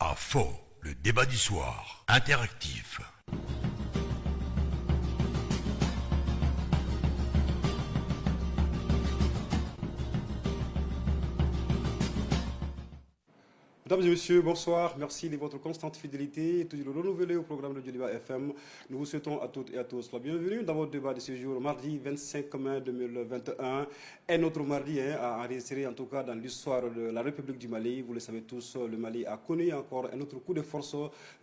À faux, le débat du soir, interactif. Mesdames et messieurs, bonsoir. Merci de votre constante fidélité et toujours renouvelée au programme de Djoliba FM. Nous vous souhaitons à toutes et à tous la bienvenue dans votre débat de ce jour, mardi 25 mai 2021. Et notre mardi a enregistré, en tout cas dans l'histoire de la République du Mali. Vous le savez tous, le Mali a connu encore un autre coup de force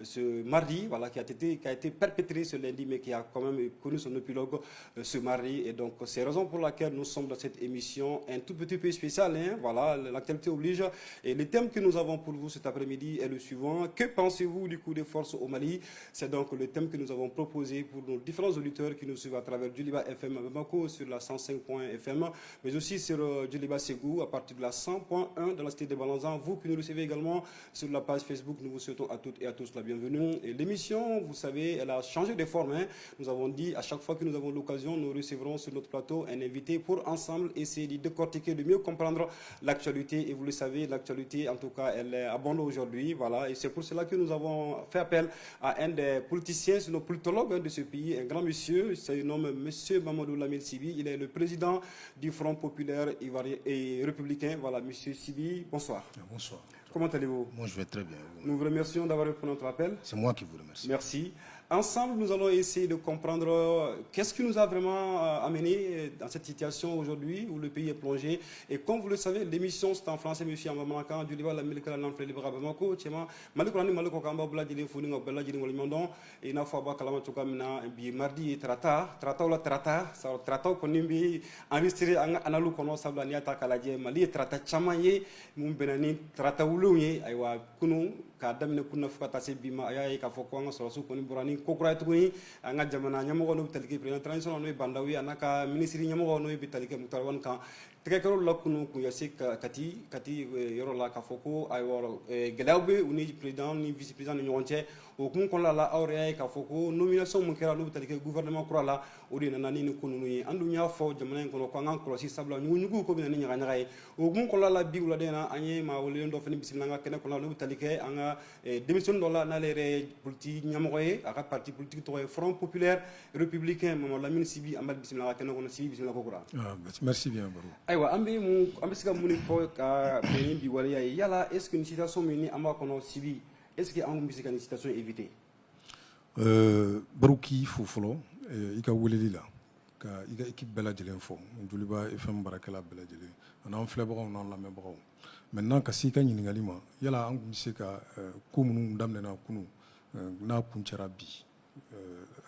ce mardi, voilà, qui a été perpétré ce lundi, mais qui a quand même connu son épilogue ce mardi. Et donc, c'est la raison pour laquelle nous sommes dans cette émission un tout petit peu spéciale. Voilà, l'actualité oblige. Et le thème que nous avons pour vous cet après-midi est le suivant. Que pensez-vous du coup de force au Mali? C'est donc le thème que nous avons proposé pour nos différents auditeurs qui nous suivent à travers Djoliba FM à Bamako sur la 105.fm, mais aussi sur Djoliba Ségou à partir de la 100.1 dans la cité de Balanzan. Vous qui nous recevez également sur la page Facebook, nous vous souhaitons à toutes et à tous la bienvenue. Et l'émission, vous savez, elle a changé de forme. Nous avons dit à chaque fois que nous avons l'occasion, nous recevrons sur notre plateau un invité pour ensemble essayer de décortiquer, de mieux comprendre l'actualité. Et vous le savez, l'actualité, en tout cas, elle est abondante aujourd'hui, voilà, et c'est pour cela que nous avons fait appel à un des politiciens, c'est nos politologues de ce pays, un grand monsieur, c'est nomme Monsieur Mamadou Lamine Sibi, il est le président du Front populaire ivoirien et républicain. Voilà, Monsieur Sibi, bonsoir. Bonsoir. Comment allez-vous? Moi, je vais très bien. Nous vous remercions d'avoir répondu à notre appel. C'est moi qui vous remercie. Merci. Ensemble, nous allons essayer de comprendre qu'est-ce qui nous a vraiment amené dans cette situation aujourd'hui où le pays est plongé. Et comme vous le savez, l'émission c'est en français, monsieur Amamaka, du livre La Milika Lanfre Libra Bamako, Tiema, Malikrani Maliko Kamba Bladine Founing, Bella Dine Molimondon, et Nafa Kalamatuka Mina, et mardi et Trata ou la Trata, ça Trata Konimbi, enregistré en Analu Kono Sablaniata Kaladje, Mali et Trata Chamaye, Mumbenani, Trata Uluye, Aywa Kunu, Kadamine Kuna Fukatase Bima, Ayay Kafokwanga, Sorosu Koniburani. Kokura tuguni anga jamana nyamoko no bitalike président transition no bandawi anaka ministre nyamoko no bitalike mutarwan kan tekekero lakunu ku yasik kati yoro la kafoko ay woro gelawbe uni président ni vice président ni nyonche o kun kon la awre kafoko nomination mun kera no bitalike gouvernement kura la o de nanani ni kunu ni andu nya fo jamana ko ko ngan krosi sabla nyugo ko bina ni nyaga nyaga o kun kon la bi wala de na anye ma wole ndo fani bisimanga kene ko la no bitalike anga démission do la na lere politique nyamoko aka parti politique to Front populaire républicain Mamadou Lamine Sibi amad bismillah kana kono Sibi bismillah ko kura. Merci bien Barou. Aywa ambe sika muni fo ka beni bi wala yala est-ce que une situation mini amba kono Sibi est-ce que en musique une situation éviter Barou ki fo folo ika weleli la ka ika équipe bela jelen fo Djoliba FM barakala bela jelen ana on flebagaw on lamebagaw maintenant ka sika ɲininkali ma yala an kun se ka ko minnu daminɛna kunu n'a kuncɛra bi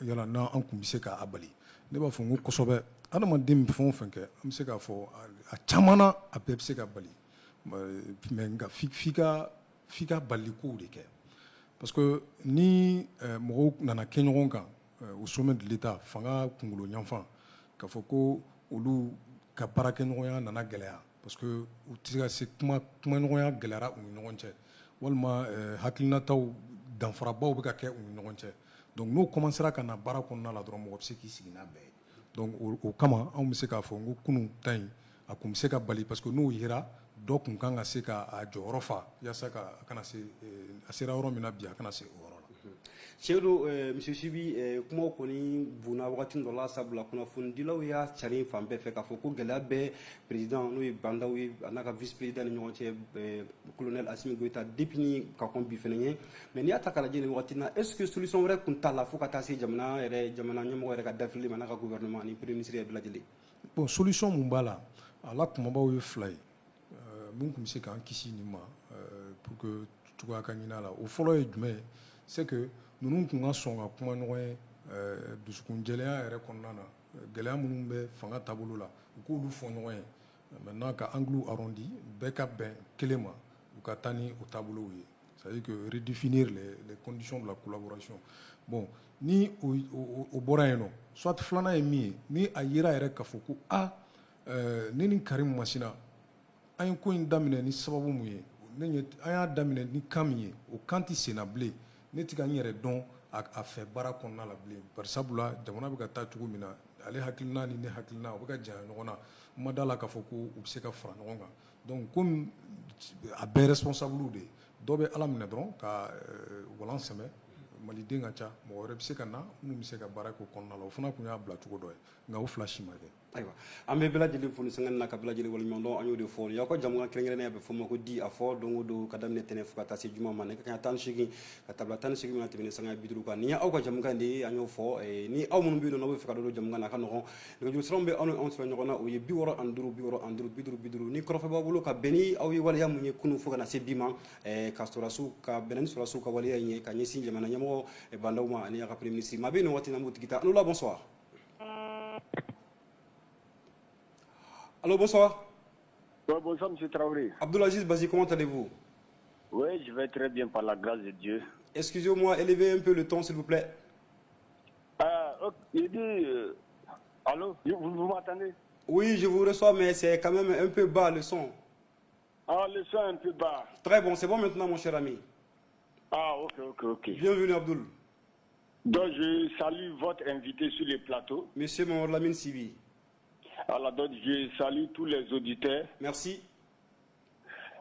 yala n'a an kun bɛ se k'a bali ne b'a fɔ n ko kosɛbɛ adamaden bɛ fɛn o fɛn kɛ an bɛ se k'a fɔ a caman na a bɛɛ bɛ se ka bali mais nka f'i ka bali kow de kɛ parce que ni mɔgɔw nana kɛ ɲɔgɔn kan au sommet de l'État fanga kunkolo ɲanfan k'a fɔ ko olu ka baarakɛɲɔgɔnya nana gɛlɛya parce que u tɛ se ka se kumaɲɔgɔnya gɛlɛyara u ni ɲɔgɔn cɛ walima hakilinataw danfarabaw bɛ ka kɛ u ni ɲɔgɔn cɛ donc n'o commencera ka na baara kɔnɔna la dɔrɔn mɔgɔ bɛ se k'i sigi n'a bɛɛ ye donc o kama anw bɛ se k'a fɔ n ko kunun ta in a kun bɛ se ka bali parce que n'o yera dɔ kun kan ka se ka a jɔyɔrɔ fa yaasa a kana se a sera yɔrɔ min na bi a kana se o yɔrɔ la. Cheikh Monsieur Sibi kuma kɔni bunna wagati dɔ la sabula kunnafonidilaw y'a cari fan bɛɛ fɛ k'a fɔ ko gɛlɛya bɛ président n'o ye bandaw ye a n'a ka vice président ni ɲɔgɔn cɛ colonel Assimi Goïta depuis ni ka kɔn bi fɛnɛ ye mais n'i y'a ta k'a lajɛ nin wagati na est-ce que solution wɛrɛ kun t'a la fo ka taa se jamana ɲɛmɔgɔ yɛrɛ ka dafili ma n'a ka gouvernement ni premier ministre yɛrɛ bɛɛ lajɛlen. Bon solution mun b'a la a la kumabaw ye fila ye mun kun bɛ se k'an kisi nin ma pour que cogoya ka ɲin'a la o fɔlɔ ye jumɛn ye c'est que ninnu kun ka sɔn ka kuma ɲɔgɔn ye dusukun jɛlenya yɛrɛ kɔnɔna na gɛlɛya minnu bɛ fanga taabolo la u k'olu fɔ ɲɔgɔn ye maintenant ka angle arrondi bɛɛ ka bɛn kelen ma u ka taa ni o taabolow ye c'est-à-dire que redéfinir les conditions de la collaboration bon ni o bɔra yen nɔ soit filanan ye min ye ni a yera yɛrɛ k'a fɔ ko ne ni Karim Masina an ye ko in daminɛ ni sababu mun ye an y'a daminɛ ni kan min ye o kan tɛ senna bilen ne tɛ ka n yɛrɛ dɔn a fɛ baara kɔnɔna la bilen bari sabula jamana bɛ ka taa cogo min na ale hakilina ni ne hakilina o bɛ ka janya ɲɔgɔn na ma d'a la k'a fɔ ko u bɛ se ka fara ɲɔgɔn kan donc comme a bɛɛ responsable de dɔ bɛ ala minɛ dɔrɔn ka walan sɛmɛ maliden ka ca mɔgɔ wɛrɛ bɛ se ka na mun bɛ se ka baara k'o kɔnɔna la o fana tun y'a bila cogo dɔ ye nka o fila si ma kɛ. ayiwa an bɛ bɛɛ lajɛlen fo ni sanga na ka bɛɛ lajɛlen waleɲuman dɔn an y'o de fɔ y'aw ka jamukan kɛrɛnkɛrɛnnenya bɛ fɔ ma ko di a fɔ don o don ka daminɛ tɛnɛ fo ka taa se juma ma nɛgɛ kanɲɛ 18 ka taa bila 18 na tɛmɛ ni sanga 50 kan nin ye aw ka jamukan de ye an y'o fɔ ni aw minnu bɛ yen nɔ n'aw bɛ fɛ ka don jamukan na a ka nɔgɔn nɛgɛjuru siraw bɛ aw ni anw sɔrɔ ɲɔgɔn na o ye 65 65 50 ni kɔrɔfɛ b'a bolo ka bɛn ni aw ye waleya mun ye kunun fo ka na se bi ma ka sɔrɔsiw ka bɛn ni sɔrɔsiw ka waleya in ye ka ɲɛsin jamana ɲɛmɔgɔ bandaw ma ani a ka premier ministre maa bɛ yen nin waati in na an b'o tigi ta allo bonsoir. Allô, bonsoir. Bonsoir, M. Traoré. Abdulaziz Bazi, comment allez-vous? Oui, je vais très bien par la grâce de Dieu. Excusez-moi, élevez un peu le ton, s'il vous plaît. Il dit... allô, vous m'entendez? Oui, je vous reçois, mais c'est quand même un peu bas le son. Ah, le son est un peu bas. Très bon, c'est bon maintenant, mon cher ami. Ah, ok. Bienvenue, Abdoul. Donc, je salue votre invité sur le plateau. Monsieur Mamadou Lamine Sibi. Alors, donc, je salue tous les auditeurs. Merci.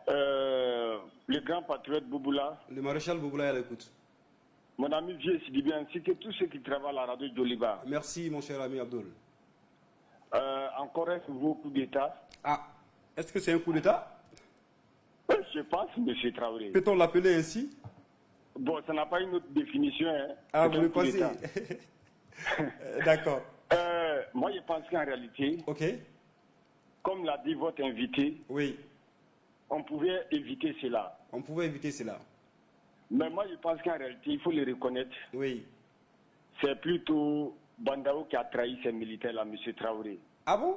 Le grand patriote Bouboula. Le maréchal Bouboula est à l'écoute. Mon ami Vieux Sidibi, ainsi que tous ceux qui travaillent à la radio Djoliba. Merci, mon cher ami Abdoul. Encore un nouveau coup d'État. Ah, est-ce que c'est un coup d'État? Je pense, M. Traoré. Peut-on l'appeler ainsi? Bon, ça n'a pas une autre définition. Hein. Ah, vous le pensez? D'accord. Moi, je pense qu'en réalité, ok, comme l'a dit votre invité, oui, on pouvait éviter cela. on pouvait éviter cela. Mais moi, je pense qu'en réalité, il faut le reconnaître. Oui. C'est plutôt Bandao qui a trahi ses militaires, là, M. Traoré. Ah bon?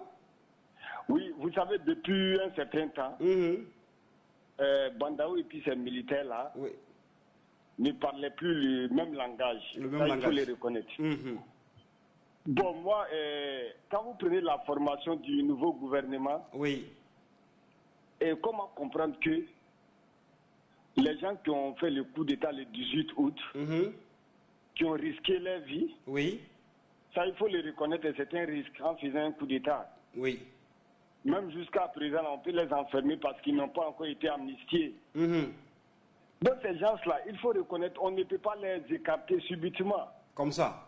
Oui, vous savez, depuis un certain temps, Bandao et puis ses militaires, là, oui, ne parlaient plus le même langage. Le même ça, langage. il faut le reconnaître. Bon, moi, quand vous prenez la formation du nouveau gouvernement, oui, et comment comprendre que les gens qui ont fait le coup d'État le 18 août, qui ont risqué leur vie, oui, ça il faut le reconnaître, c'est un risque en faisant un coup d'État. oui. Même jusqu'à présent, on peut les enfermer parce qu'ils n'ont pas encore été amnistiés. Donc ces gens-là, il faut reconnaître, on ne peut pas les écarter subitement. Comme ça?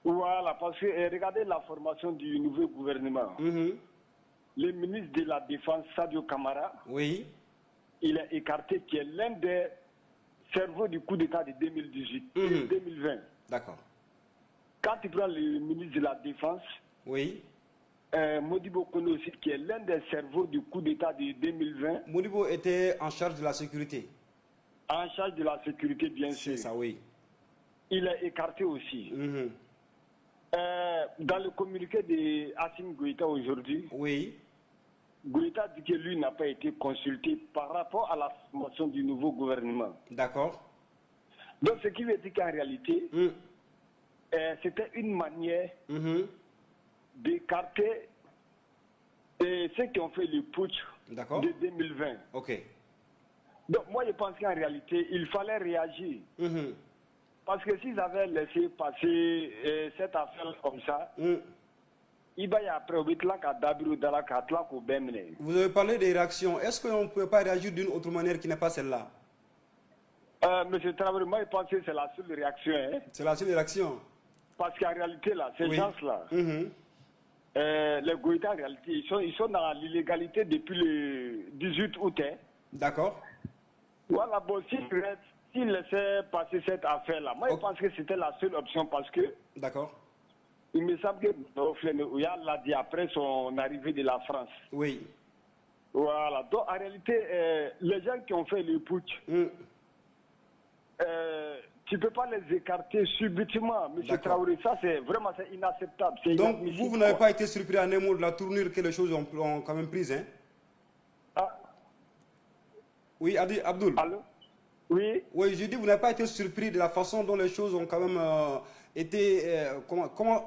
Voilà, parce que regardez la formation du nouveau gouvernement. Le ministre de la Défense, Sadio Kamara, oui, il est écarté, qui est l'un des cerveaux du coup d'État de 2018 et 2020. D'accord. Quand tu prends le ministre de la Défense, Oui. Modibo Kono aussi, qui est l'un des cerveaux du coup d'État de 2020. Modibo était en charge de la sécurité. En charge de la sécurité, bien sûr. C'est ça, oui. Il est écarté aussi. Dans le communiqué de Assimi Goïta aujourd'hui, Oui. Goïta dit que lui n'a pas été consulté par rapport à la formation du nouveau gouvernement. D'accord. Donc ce qui veut dire qu'en réalité, c'était une manière d'écarter ceux qui ont fait le putsch de 2020. Ok. Donc moi je pense qu'en réalité, il fallait réagir. Parce que s'ils avaient laissé passer cette affaire comme ça, il va y après Vous avez parlé des réactions. Est-ce qu'on ne peut pas réagir d'une autre manière qui n'est pas celle-là? Monsieur Traoré, moi je pense que c'est la seule réaction. Hein? C'est la seule réaction. Parce qu'en réalité, là, ces gens-là, les Goïtas, en réalité, ils sont dans l'illégalité depuis le 18 août. Hein? D'accord. Voilà, bon, s'ils laissaient passer cette affaire-là, moi je pense que c'était la seule option parce que. D'accord. Il me semble que Ouyal l'a dit après son arrivée de la France. Oui. Voilà. Donc en réalité, les gens qui ont fait le putsch, tu ne peux pas les écarter subitement, M. Traoré. Ça, c'est vraiment inacceptable. Donc vous n'avez pas été surpris en un mot de la tournure que les choses ont quand même prise, hein? Ah. Oui, Adi Abdoul. Allô? Oui. Oui, je dis, vous n'avez pas été surpris de la façon dont les choses ont quand même été...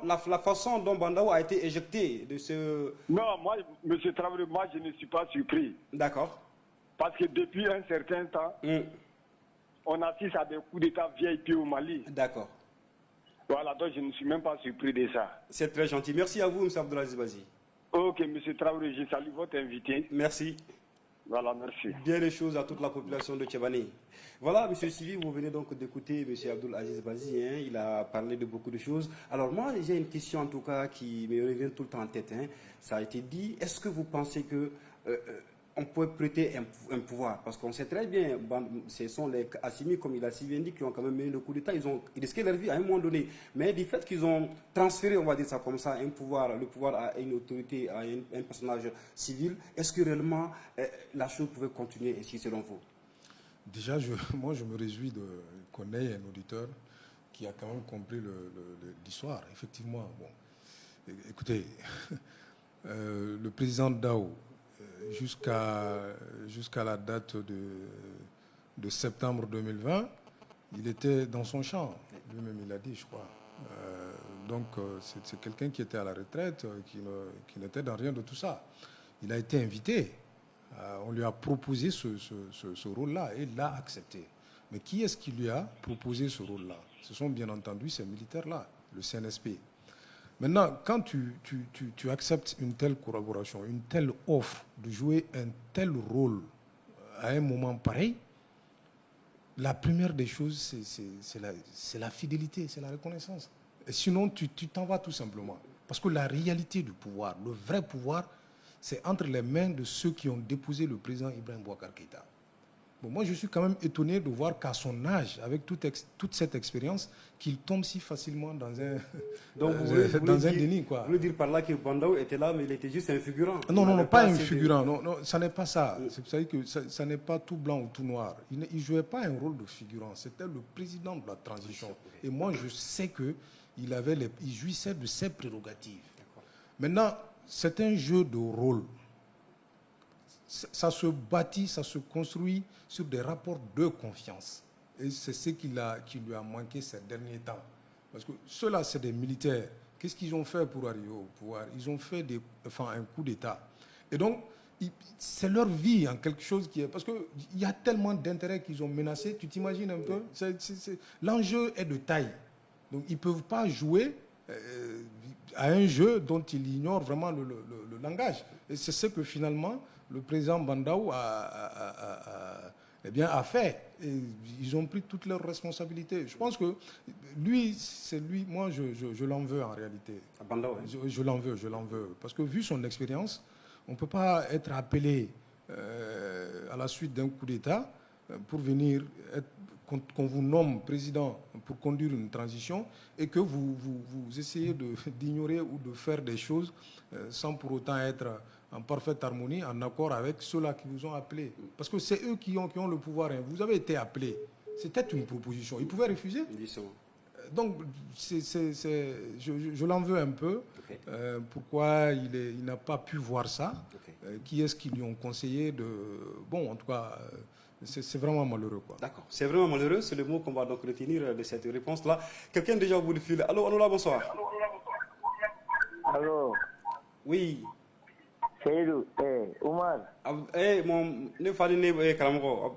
la façon dont Bandao a été éjecté de ce... Non, moi, M. Traoré, moi, je ne suis pas surpris. D'accord. Parce que depuis un certain temps, on assiste à des coups d'État VIP au Mali. D'accord. Voilà, donc je ne suis même pas surpris de ça. C'est très gentil. Merci à vous, M. Abdoulaziz Bazi. Ok, M. Traoré, je salue votre invité. Merci. Voilà, merci. Bien les choses à toute la population de Tchébani. Voilà, M. Sili, vous venez donc d'écouter M. Abdoul Aziz Bazi, hein, il a parlé de beaucoup de choses. Alors moi, j'ai une question en tout cas qui me revient tout le temps en tête. Hein. Ça a été dit, est-ce que vous pensez que on peut prêter un pouvoir? Parce qu'on sait très bien, ce sont les Assimi, comme il a si bien dit, qui ont quand même mené le coup d'État, ils ont risqué leur vie à un moment donné. Mais du fait qu'ils ont transféré, on va dire ça comme ça, un pouvoir, le pouvoir à une autorité, à un personnage civil, est-ce que réellement la chose pouvait continuer ainsi selon vous? Déjà, moi, je me réjouis qu'on ait un auditeur qui a quand même compris l'histoire. Effectivement, bon, écoutez, le président Dao, jusqu'à la date de septembre 2020, il était dans son champ. Lui-même, il a dit, je crois. Donc, c'est quelqu'un qui était à la retraite, qui n'était dans rien de tout ça. Il a été invité. On lui a proposé ce rôle-là et il l'a accepté. Mais qui est-ce qui lui a proposé ce rôle-là? Ce sont bien entendu ces militaires-là, le CNSP. Maintenant, quand tu acceptes une telle collaboration, une telle offre de jouer un tel rôle à un moment pareil, la première des choses, c'est la fidélité, c'est la reconnaissance. Et sinon, tu t'en vas tout simplement. Parce que la réalité du pouvoir, le vrai pouvoir, c'est entre les mains de ceux qui ont déposé le président Ibrahim Boubacar Keïta. Bon, moi, je suis quand même étonné de voir qu'à son âge, avec toute cette expérience, qu'il tombe si facilement dans un, déni. Quoi. Vous voulez dire par là que Bandao était là, mais il était juste un figurant? Non, pas un figurant. Non, ça n'est pas ça. C'est-à-dire que ça n'est pas tout blanc ou tout noir. Il ne jouait pas un rôle de figurant. C'était le président de la transition. Et moi, je sais qu'il jouissait de ses prérogatives. Maintenant, c'est un jeu de rôle. Ça se bâtit, ça se construit sur des rapports de confiance. Et c'est ce qui lui a manqué ces derniers temps. Parce que ceux-là, c'est des militaires. Qu'est-ce qu'ils ont fait pour arriver au pouvoir? Ils ont fait un coup d'État. Et donc, c'est leur vie en quelque chose qui est... Parce qu'il y a tellement d'intérêts qu'ils ont menacés, tu t'imagines un peu? L'enjeu est de taille. Donc, ils ne peuvent pas jouer à un jeu dont ils ignorent vraiment le langage. Et c'est ce que finalement le président Bandao a fait. Et ils ont pris toutes leurs responsabilités. Je pense que moi je l'en veux en réalité. Bandao, hein. Je l'en veux. Parce que vu son expérience, on ne peut pas être appelé à la suite d'un coup d'État pour venir qu'on vous nomme président pour conduire une transition et que vous essayez d'ignorer ou de faire des choses sans pour autant être en parfaite harmonie, en accord avec ceux-là qui vous ont appelé. Parce que c'est eux qui ont le pouvoir. Hein. Vous avez été appelé. C'était une proposition. Ils pouvaient refuser. Donc, je l'en veux un peu. Okay. Pourquoi il n'a pas pu voir ça? Okay. Qui est-ce qui lui ont conseillé de... Bon, en tout cas... C'est vraiment malheureux, quoi. D'accord. C'est vraiment malheureux. C'est le mot qu'on va donc retenir de cette réponse-là. Quelqu'un déjà au bout du fil. Allô, là, bonsoir. Allô. Oui. Seydou, Oumar. Mon ne fali ne karamoko.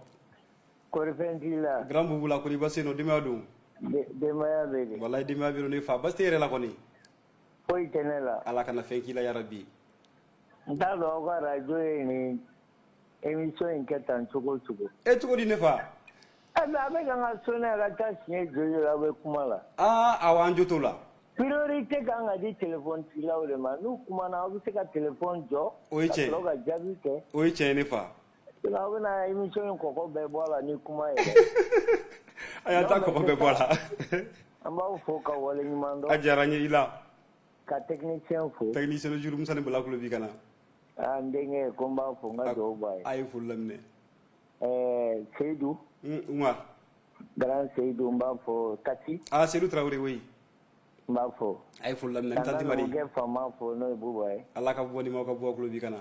Korifentila. Grand boubou la koni basse no demado. Demaya bede. Wallahi demaya bede ne fa baste la koni. Foi tenela. Ala kana fenki la ya rabbi. Ndalo ko radio ni émission inquiétante cogo. Cogo di ne fa. Avec un sonné la tâche de la Kumala. Awan jotola. Priorité quand on a dit téléphone là ou le nous comment on a vu que téléphone jo. Oui tiens. Oui tiens ne fa. Là on a émission koko be bola ni kuma ayata koko be bola. Amba fo ka wala ni mando. Ajaranye ila. Ka technicien fo. Technicien jour musane bala ko le bi kana. Ndenge komba fo nga do bay. Ay fo lamne. Seydou. Oumar. Grand Seydou mba fo Kati. Seydou Traoré oui. Mbafo ay fulam na tanti mari nge fama fo no buboy Allah ka boni mo ka bo ko bi kana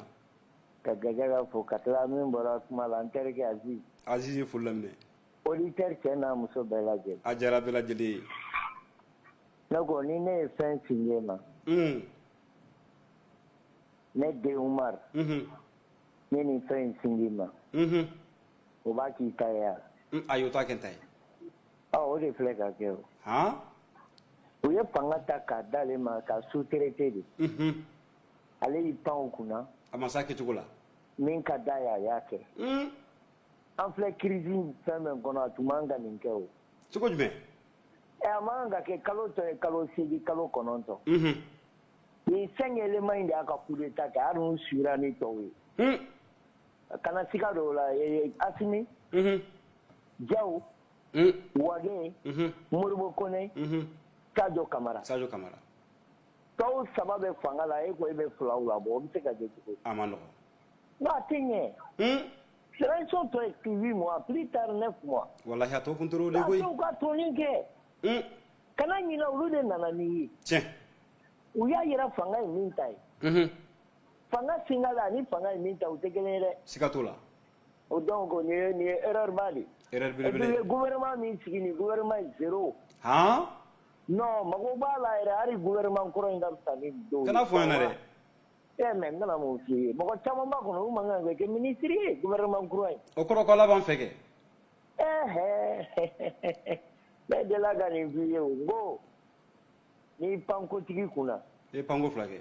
ka gajaga fo katla min bora kuma lantere ke aziz fulam ne auditeur kena muso belaje ajara belaje de nago ni ne sen singema ne de Umar ne ni sen singema o ba ki taya ayota kentai o de fleka ke o ye fanga ta k'a d'ale ma ka sous-traité de ale y'i pan o kunna a ma s'a kɛcogo la min ka da ya y'a kɛ an filɛ crise fɛn min kɔnɔ a tun man ka nin kɛ o cogo jumɛn a man ka kɛ kalo tɔ ye kalo 8 kalo 9 ni 5 éléments in de y'a ka coup d'état kɛ hali n'u suira ni tɔw ye kana siga dɔw la Asimi Jaw Wage Modibo Kone Sadio Camara tɔw 3 bɛ fanga la e ko e bɛ 2 labɔ o bɛ se ka kɛ cogo a ma nɔgɔn non a tɛ ɲɛ sélection tɔ ye 8 mois plus tard 9 mois wallahi a tɔ kun tora o de koyi u ka tɔni kɛ kana ɲinɛ olu de nana ni ye tiɲɛ u y'a yira fanga ye min ta ye fanga singa la ni fanga ye min ta u tɛ kelen ye dɛ siga t'o la o donc nin ye erreur ba de erreur belebele gouvernement min sigi ni gouvernement ye 0 han non mago b'a la yɛrɛ hali gouvernement kɔrɔ in ka fisa ni dɔw ye kana fɔ n ɲɛna dɛ mais n kana mun f'i ye mɔgɔ caman b'a kɔnɔ olu man kan ka kɛ ministre ye gouvernement kura ye o kɔrɔ ko ala b'an fɛ kɛ ne delila ka nin f'i ye o n ko n'i pan kotigi kunna e panko 2 kɛ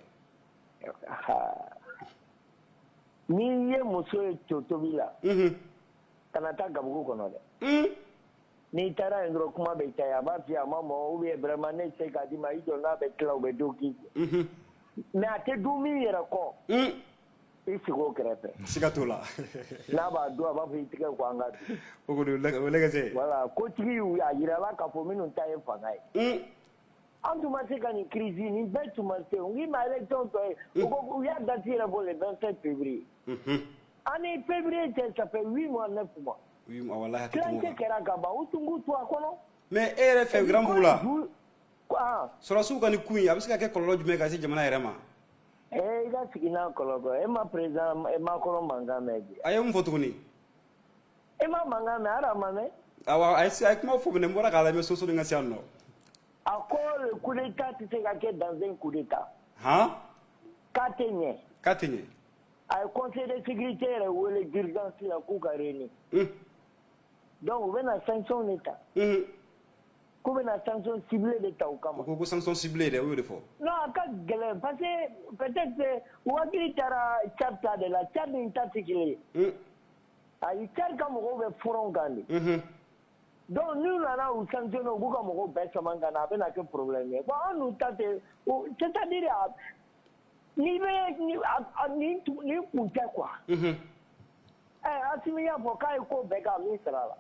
n'i ye muso ye to tobi la kana taa gabugu kɔnɔ dɛ n'i taara yen dɔrɔn kuma bɛ caya a b'a f'i ye a ma mɔ ou bien vraiment ne tɛ se k'a d'i ma i jɔ n'a bɛ tila u bɛ do k'i kun mais a tɛ dun min yɛrɛ kɔ i sigi o kɛrɛfɛ siga t'o la n'a b'a dun a b'a fɔ i tigɛ ko an ka dun o kɔni o lɛgɛsɛ voilà kotigi a yirala k'a fɔ minnu ta ye fanga ye an tun ma se ka nin crise nin bɛɛ tun ma se n k'i ma élection tɔ ye u y'a date yɛrɛ fɔ le 27 février ani février cɛ ça fait 8 mois 9 mois wallahi tilancɛ kɛra ka ban u tun k'u to a kɔnɔ mais e yɛrɛ fɛ grand bourg la quoi sɔrɔsiw ka nin coup in a bɛ se ka kɛ kɔlɔlɔ jumɛn ka se jamana yɛrɛ ma i ka sigi n'a kɔlɔlɔ e ma président Macron mankan mɛn bi a ye mun fɔ tuguni e ma mankan mɛn hali a ma mɛn awɔ a ye kuma fɔ minɛ n bɔra k'a lamɛn sosoni ka se yan nɔ a ko le coup d'état tɛ se ka kɛ dans un coup d'état han k'a tɛ ɲɛ k'a tɛ ɲɛ a ye conseil de sécurité yɛrɛ wele d'urgence la k'u ka réunir donc u bɛna sanction de ta k'u bɛna sanction ciblée de ta u kama ko sanction ciblée dɛ o y'o de fɔ non a ka gɛlɛn parce que peut-être u hakili taara Tchad ta de la Tchad ni ta tɛ kelen ye ayi Tchad ka mɔgɔw bɛ front kan de donc n'u nana u sanctionner u b'u ka mɔgɔw bɛɛ sama ka na a bɛna kɛ problème ye bon an n'u ta tɛ c'est-à-dire n'i bɛ ni kun tɛ quoi Asimi y'a fɔ k'a ye ko bɛɛ k'a min sara la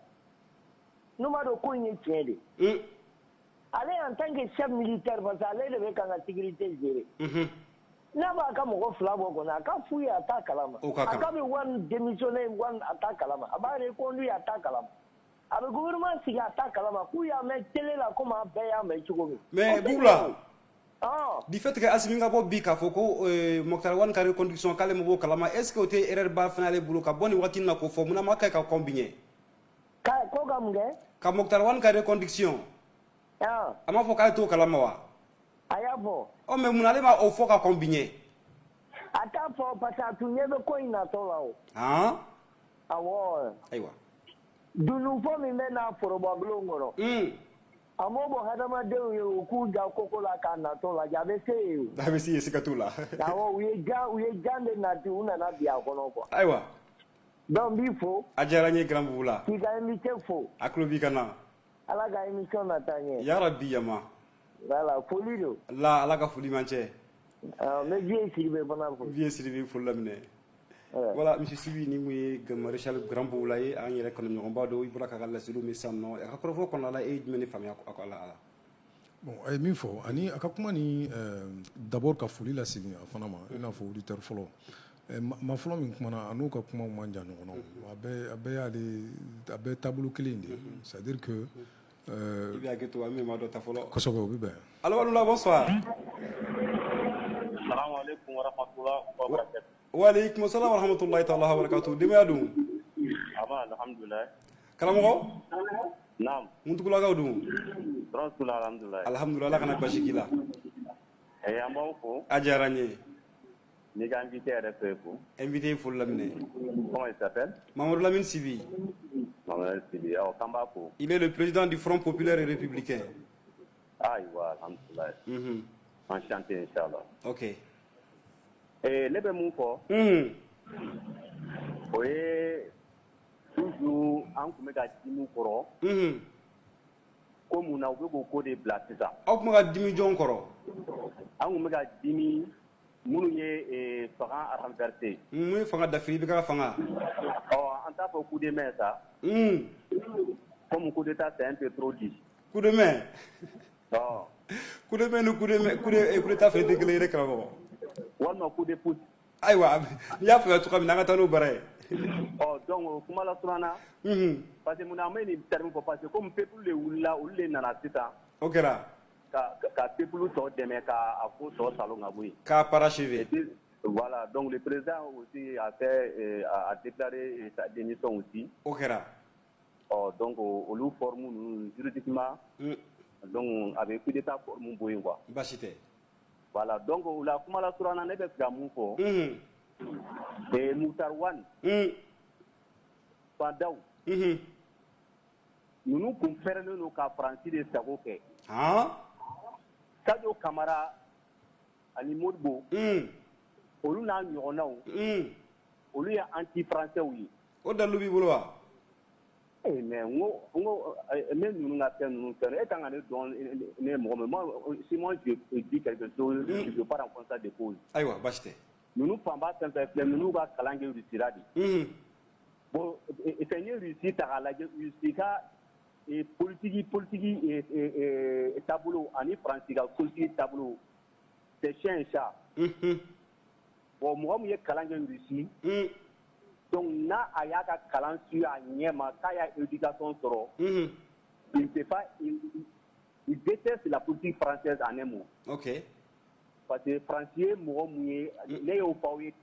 n'u m'a dɔn ko in ye tiɲɛ de ale en tant que chef militaire parce que ale de bɛ kan ka sécurité gérer n'a b'a ka mɔgɔ 2 bɔ kɔnɔ a ka f'u ye a t'a kalama a ka bɛ wari démissionner wari a t'a kalama a b'a reconduire a t'a kalama a bɛ gouvernement sigi a t'a kalama k'u y'a mɛn télé la komi an bɛɛ y'a mɛn cogo min mais Bugula du fait que Asimi ka bɔ bi k'a fɔ ko Mokhtar Wane ka reconduction k'ale ma b'o kalama est ce que o tɛ erreur ba fana ale bolo ka bɔ nin waati in na k'o fɔ munna ma kɛ ka combiner ko ka mun kɛ ka Mokhtar Wane ka reconduction a m'a fɔ k'ale t'o kalama wa a y'a fɔ mais munna ale ma o fɔ ka combiner a t'a fɔ parce que a tun ɲɛ bɛ ko in natɔ la o awɔ ayiwa dununfɔ min bɛ n'a forobabulon kɔnɔ a m'o bɔ hadamadenw ye u k'u ja koko la k'a natɔ lajɛ a bɛ se yen o a bɛ se yen siga t'o la awɔ u ye jan de nati u nana bi a kɔnɔ quoi ayiwa donc n b'i fo a diyara n ye grand boubou la k'i ka invité fo a tulo b'i ka na ala ka émission nata ɲɛ yarabi yama voilà foli don la ala ka foli man cɛ n bɛ vieux Sidibe fana fo vieux Sidibe foli laminɛ voilà monsieur Sibi ni mun ye maréchal grand boubou la ye an yɛrɛ kanuɲɔgɔnba dɔ i bɔra k'a ka laseliw min sisan nɔ a ka kɔrɔfɔ kɔnɔna la e ye jumɛn de faamuya a ko ala bon a ye min fɔ ani a ka kuma ni d'abord ka foli lasegin a fana ma i n'a fɔ auditeur fɔlɔ ma fɔlɔ min kumana a n'u ka kumaw man jan ɲɔgɔn na a bɛɛ taabolo kelen de c'est à dire que i bɛ hakɛ to an min ma dɔ ta fɔlɔ kosɛbɛ o bɛ bɛn allo Waloula bonsoir Assalamu alaikum wa rahmatullahi wa barakatuh. Wa alaikum assalam wa rahmatullahi ta'ala wa barakatuh denbaya dun Alhamdulillah. karamɔgɔ Naam. mun tugulakaw dun Alhamdulillah. alhamdulillah ala kana basi k'i la An b'aw fo. a diyara n ye N'i ka invité yɛrɛ fɛ fo. invité foli laminɛ Comment il s'appelle? Mamadou Lamine Sibi Mamadou Sibi. K'an b'a fo. il est le président du Front populaire et républicain Ayiwa alhamdulillah. Enchanté inchallah. ok Ne bɛ mun fɔ. o ye toujours an kun bɛ ka dimi kɔrɔ ko mun na u bɛ k'o ko de bila sisan. Aw tun bɛ ka dimi jɔn kɔrɔ? An kun bɛ ka dimi minnu ye fanga renversé. Mun ye fanga dafiri i bɛ ka fanga? An t'a fɔ coup de main sa. Comme coup d'état c'est un peu trop dit. Coup de main? Coup de main ni coup d'état fɛ tɛ kelen ye dɛ karamɔgɔ. Walima coup de pouce. Ayiwa n y'a faamuya cogoya min na an ka taa n'o baara ye. Donc kuma la surunya parce que mun na an bɛ nin terme fɔ parce que comme peuple de wulila olu de nana sisan. O kɛra. Ka peuple tɔ dɛmɛ k'a ko tɔ salon ka bɔ yen. K'a parachever. Voilà, donc le président aussi a déclaré sa démission aussi. O kɛra. Donc olu forme juridiquement donc avec coup d'état forme bɔ yen quoi. Baasi tɛ. Voilà, donc o la kuma la surunya ne bɛ fɛ ka mun fɔ. Moutar Wane. Fadaw. Ninnu kun fɛrɛlen don ka Faransi de sago kɛ. Sadio Kamara ani Modibo. Olu n'a ɲɔgɔnnaw. Olu ye anti-français ye. O dalu b'i bolo wa? Mais n ko ne ninnu ka fɛn ninnu fɛn e kan ka ne dɔn ne ye mɔgɔ min moi si moi je dis quelque chose je veux pas rencontrer ça de cause. Ayiwa baasi tɛ. Ninnu fanba fɛn fɛn filɛ ninnu ka kalan kɛ Russie la de. Bon fɛn ye Russie ta k'a lajɛ Russie ka politique taabolo ani Faransi ka politique taabolo c'est chien et chat. Bon mɔgɔ min ye kalan kɛ Russie. Donc n'a a y'a ka kalan su a ɲɛ ma k'a y'a éducation sɔrɔ. Il peut pas il déteste la politique française en un mot. Ok. Parce que Faransi ye mɔgɔ mun ye ne y'o fɔ aw ye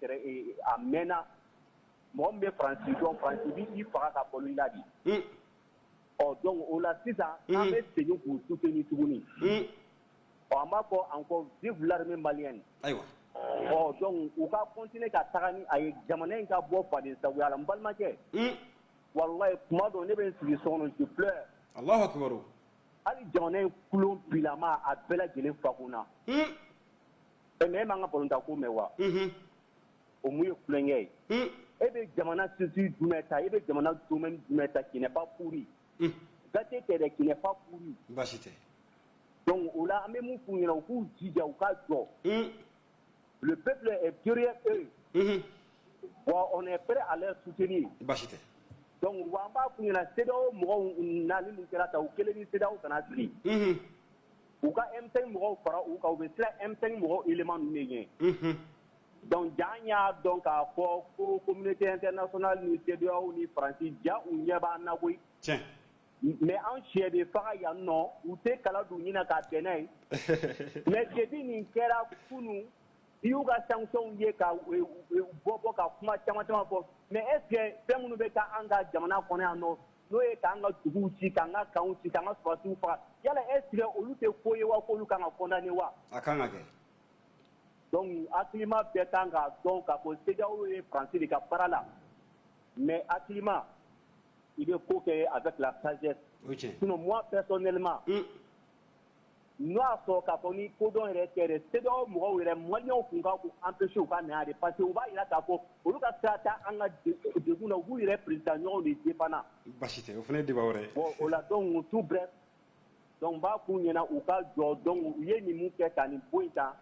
a mɛnna mɔgɔ min bɛ Faransi dɔn Faransi b'i faga ka bɔ i la de. Donc o la sisan an bɛ segin k'u soutenir tuguni. An b'a fɔ encore vive l'armée malienne. Ayiwa. Donc u ka continuer ka taga ni a ye jamana in ka bɔ faden sagoya la n balimakɛ. Walayi kuma dɔ ne bɛ n sigi so kɔnɔ je pleure. Alahu akibar. Hali jamana in kulon bilama a bɛɛ lajɛlen fakunna. Mais e m'an ka balontan ko mɛn wa? O mun ye kulonkɛ ye. E bɛ jamana structure jumɛn ta? E bɛ jamana domaine jumɛn ta qui n'est pas pourri? Gâté tɛ dɛ qui n'est pas pourri. Baasi tɛ. Donc o la an bɛ mun f'u ɲɛna u k'u jija u ka jɔ. Le peuple est derrière eux. Bon, on est prêt à leur soutenir. Baasi tɛ. Donc wa an b'a f'u ɲɛna CEDEAO mɔgɔw nali min kɛra ta u kelen ni CEDEAO kana sigi. U ka M5 mɔgɔw fara u kan u bɛ siran M5 mɔgɔw élément ninnu de ɲɛ. Donc jaa n y'a dɔn k'a fɔ ko communauté internationale ni CEDEAO ni Faransi ja u ɲɛ b'an na koyi. Tiɲɛ. Mais an sɛ de faga yan nɔ u tɛ kala d'u ɲɛna k'a bɛn n'a ye. Mais depuis nin kɛra kunun i y'u ka sanctions ye ka bɔ ka kuma caman fɔ mais est ce que fɛn minnu bɛ taa an ka jamana kɔnɔ yan nɔ n'o ye k'an ka duguw ci k'an ka kanw ci k'an ka sɔrɔsiw faga yala est ce que olu tɛ ko ye wa k'olu kan ka condamner wa? A kan ka kɛ. Donc hakilima bɛɛ kan k'a dɔn k'a fɔ CEDEAO ye Faransi de ka baara la mais hakilima i bɛ ko kɛ avec la sagesse. Sinon moi personnellement n'o y'a sɔrɔ k'a fɔ ni kodɔn yɛrɛ tɛ dɛ CEDEAO mɔgɔw yɛrɛ maliyɛnw kun kan k'u empêcher u ka na yan de parce que u b'a yira k'a fɔ olu ka sira tɛ an ka degun na u b'u yɛrɛ président ɲɔgɔnw de dépendant. Baasi tɛ o fana ye débat wɛrɛ ye. Bon o la donc tout bref donc n b'a f'u ɲɛna u ka jɔ donc u ye nin mun kɛ ka nin bɔ yen tan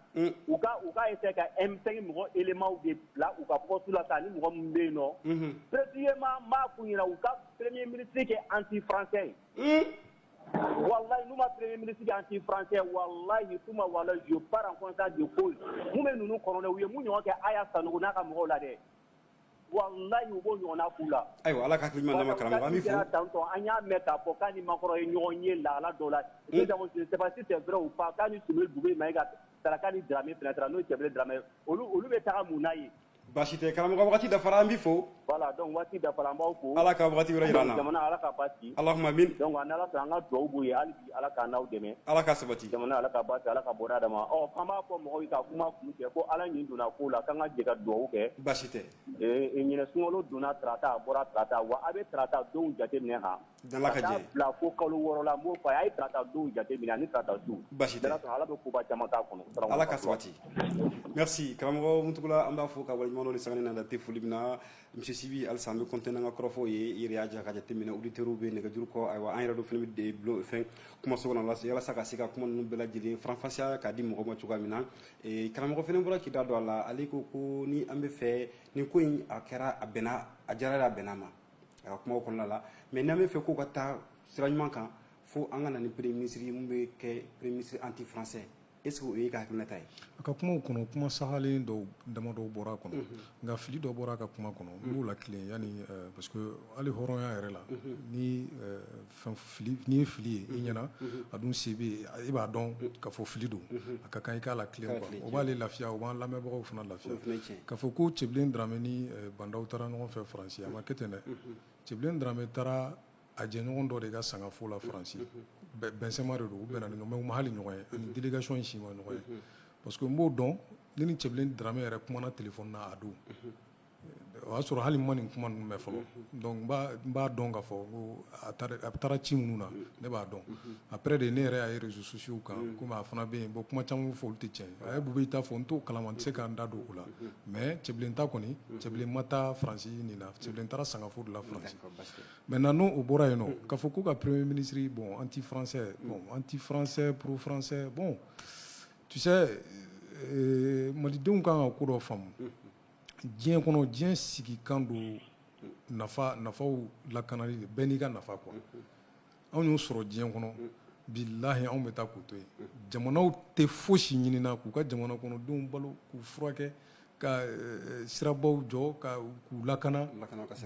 u ka essayer ka M5 mɔgɔ éléments de bila u ka poste la tan ni mɔgɔ min bɛ yen nɔ. Précisément n b'a f'u ɲɛna u ka premier ministre kɛ anti-français ye. Wallahi n'u ma premier ministre anti-français wallahi kuma wallahi je pars en constat de cause mun bɛ ninnu kɔnɔ dɛ u ye mun ɲɔgɔn kɛ Aya Sanogo n'a ka mɔgɔw la dɛ wallahi u b'o ɲɔgɔnna k'u la. Ayiwa ala ka hakili ɲuman d'a ma karamɔgɔ an b'i fo. An y'a mɛn k'a fɔ k'a ni Makɔrɔ ye ɲɔgɔn ye lahala dɔw la je ne sais pas si c'est vrai ou pas k'a ni Sumaworo Bugui Mayiga Saraka ni Dramé fɛnɛ taara n'o ye Cɛbele Dramé olu bɛ taga mun n'a ye. Baasi tɛ karamɔgɔ wagati dafara an b'i fo. Voilà donc waati dafara an b'aw fo. Ala ka wagati wɛrɛ jira an na. Jamana ala ka basi. Allahumma amin. Donc an ala fɛ an ka dugawu b'u ye hali bi ala ka n'aw dɛmɛ. Ala ka sabati. Jamana ala ka basi ala ka bɔda d'a ma. An b'a fɔ mɔgɔw ye ka kuma kun cɛ ko ala ɲin donna ko la k'an ka jɛ ka dugawu kɛ. Baasi tɛ. Ɲinɛ sunkalo donna tarata a bɔra tarata wa a bɛ tarata donw jate minɛ kan. Ala ka jɛ. Ka taa bila fo kalo 6 la n b'o fɔ a ye a ye tarata donw jate minɛ ani tarata su. Baasi tɛ. Ala bɛ koba caman k'a kɔnɔ. Ala ka sabati. Merci karamɔgɔ Mutukula an b'a fo ka waleɲuman ngono le sangane na te fulibna monsieur Sibi al sambe contena nga krofo ye iriya ja ka jatemina auditeur be ne ga jur ko ay wa an radio film de blo fin kuma so la yala saka sika kuma no bela jili franfasia ka di mo ma chuga mina e kana mo fene bura ki da do ala aliko ko ni ambe fe ni ko in akera abena ajara benama kuma ko la mais na me fe ko ka ta siragnement kan fo an kana ni premier ministre mbe ke premier ministre anti français est-ce que vous avez un tay ka kuma kono kuma sahalen do dama do bora kono nga fili do bora ka kuma kono mu la clé yani parce que ali horon ya yɛrɛ la ni fili ni fili inyana adun sebe i b'a dɔn ka fɔ fili do ka kan i ka la clé quoi o b'ale lafiya o b'an lamɛnbagaw fana lafiya ka fɔ ko Cɛbilen Dramé ni bandaw taara ɲɔgɔn fɛ Faransi a ma kɛ ten dɛ Cɛbilen Dramé taara a jɛɲɔgɔn dɔ de ka sangafo la Faransi Benzema de do u bɛnna ni ɲɔgɔn ye u ma hali ɲɔgɔn ye ani délégation in si ma ɲɔgɔn ye parce que n b'o dɔn ne ni Cɛbilen Dramé yɛrɛ kumana téléphone na a don o y'a sɔrɔ hali ma nin kuma ninnu mɛn fɔlɔ donc n b'a dɔn k'a fɔ ko a taara ci minnu na ne b'a dɔn après de ne yɛrɛ y'a ye réseaux sociaux kan komi a fana bɛ yen bon kuma caman fɔ olu tɛ tiɲɛ a ye Bube ta fɔ n t'o kalama n tɛ se ka n da don o la mais Cɛbilen ta kɔni Cɛbilen ma taa Faransi nin na Cɛbilen taara sangafo de la Faransi maintenant n'o o bɔra yen nɔ k'a fɔ ko ka premier ministre bon anti français pro français bon tu sais malidenw kan ka ko dɔ faamu diɲɛ kɔnɔ diɲɛ sigi kan do nafaw lakanali de bɛɛ n'i ka nafa quoi anw y'o sɔrɔ diɲɛ kɔnɔ bilahi anw bɛ taa k'u to yen jamanaw tɛ fosi ɲinina k'u ka jamana kɔnɔdenw balo k'u furakɛ ka sirabaw jɔ k'u lakana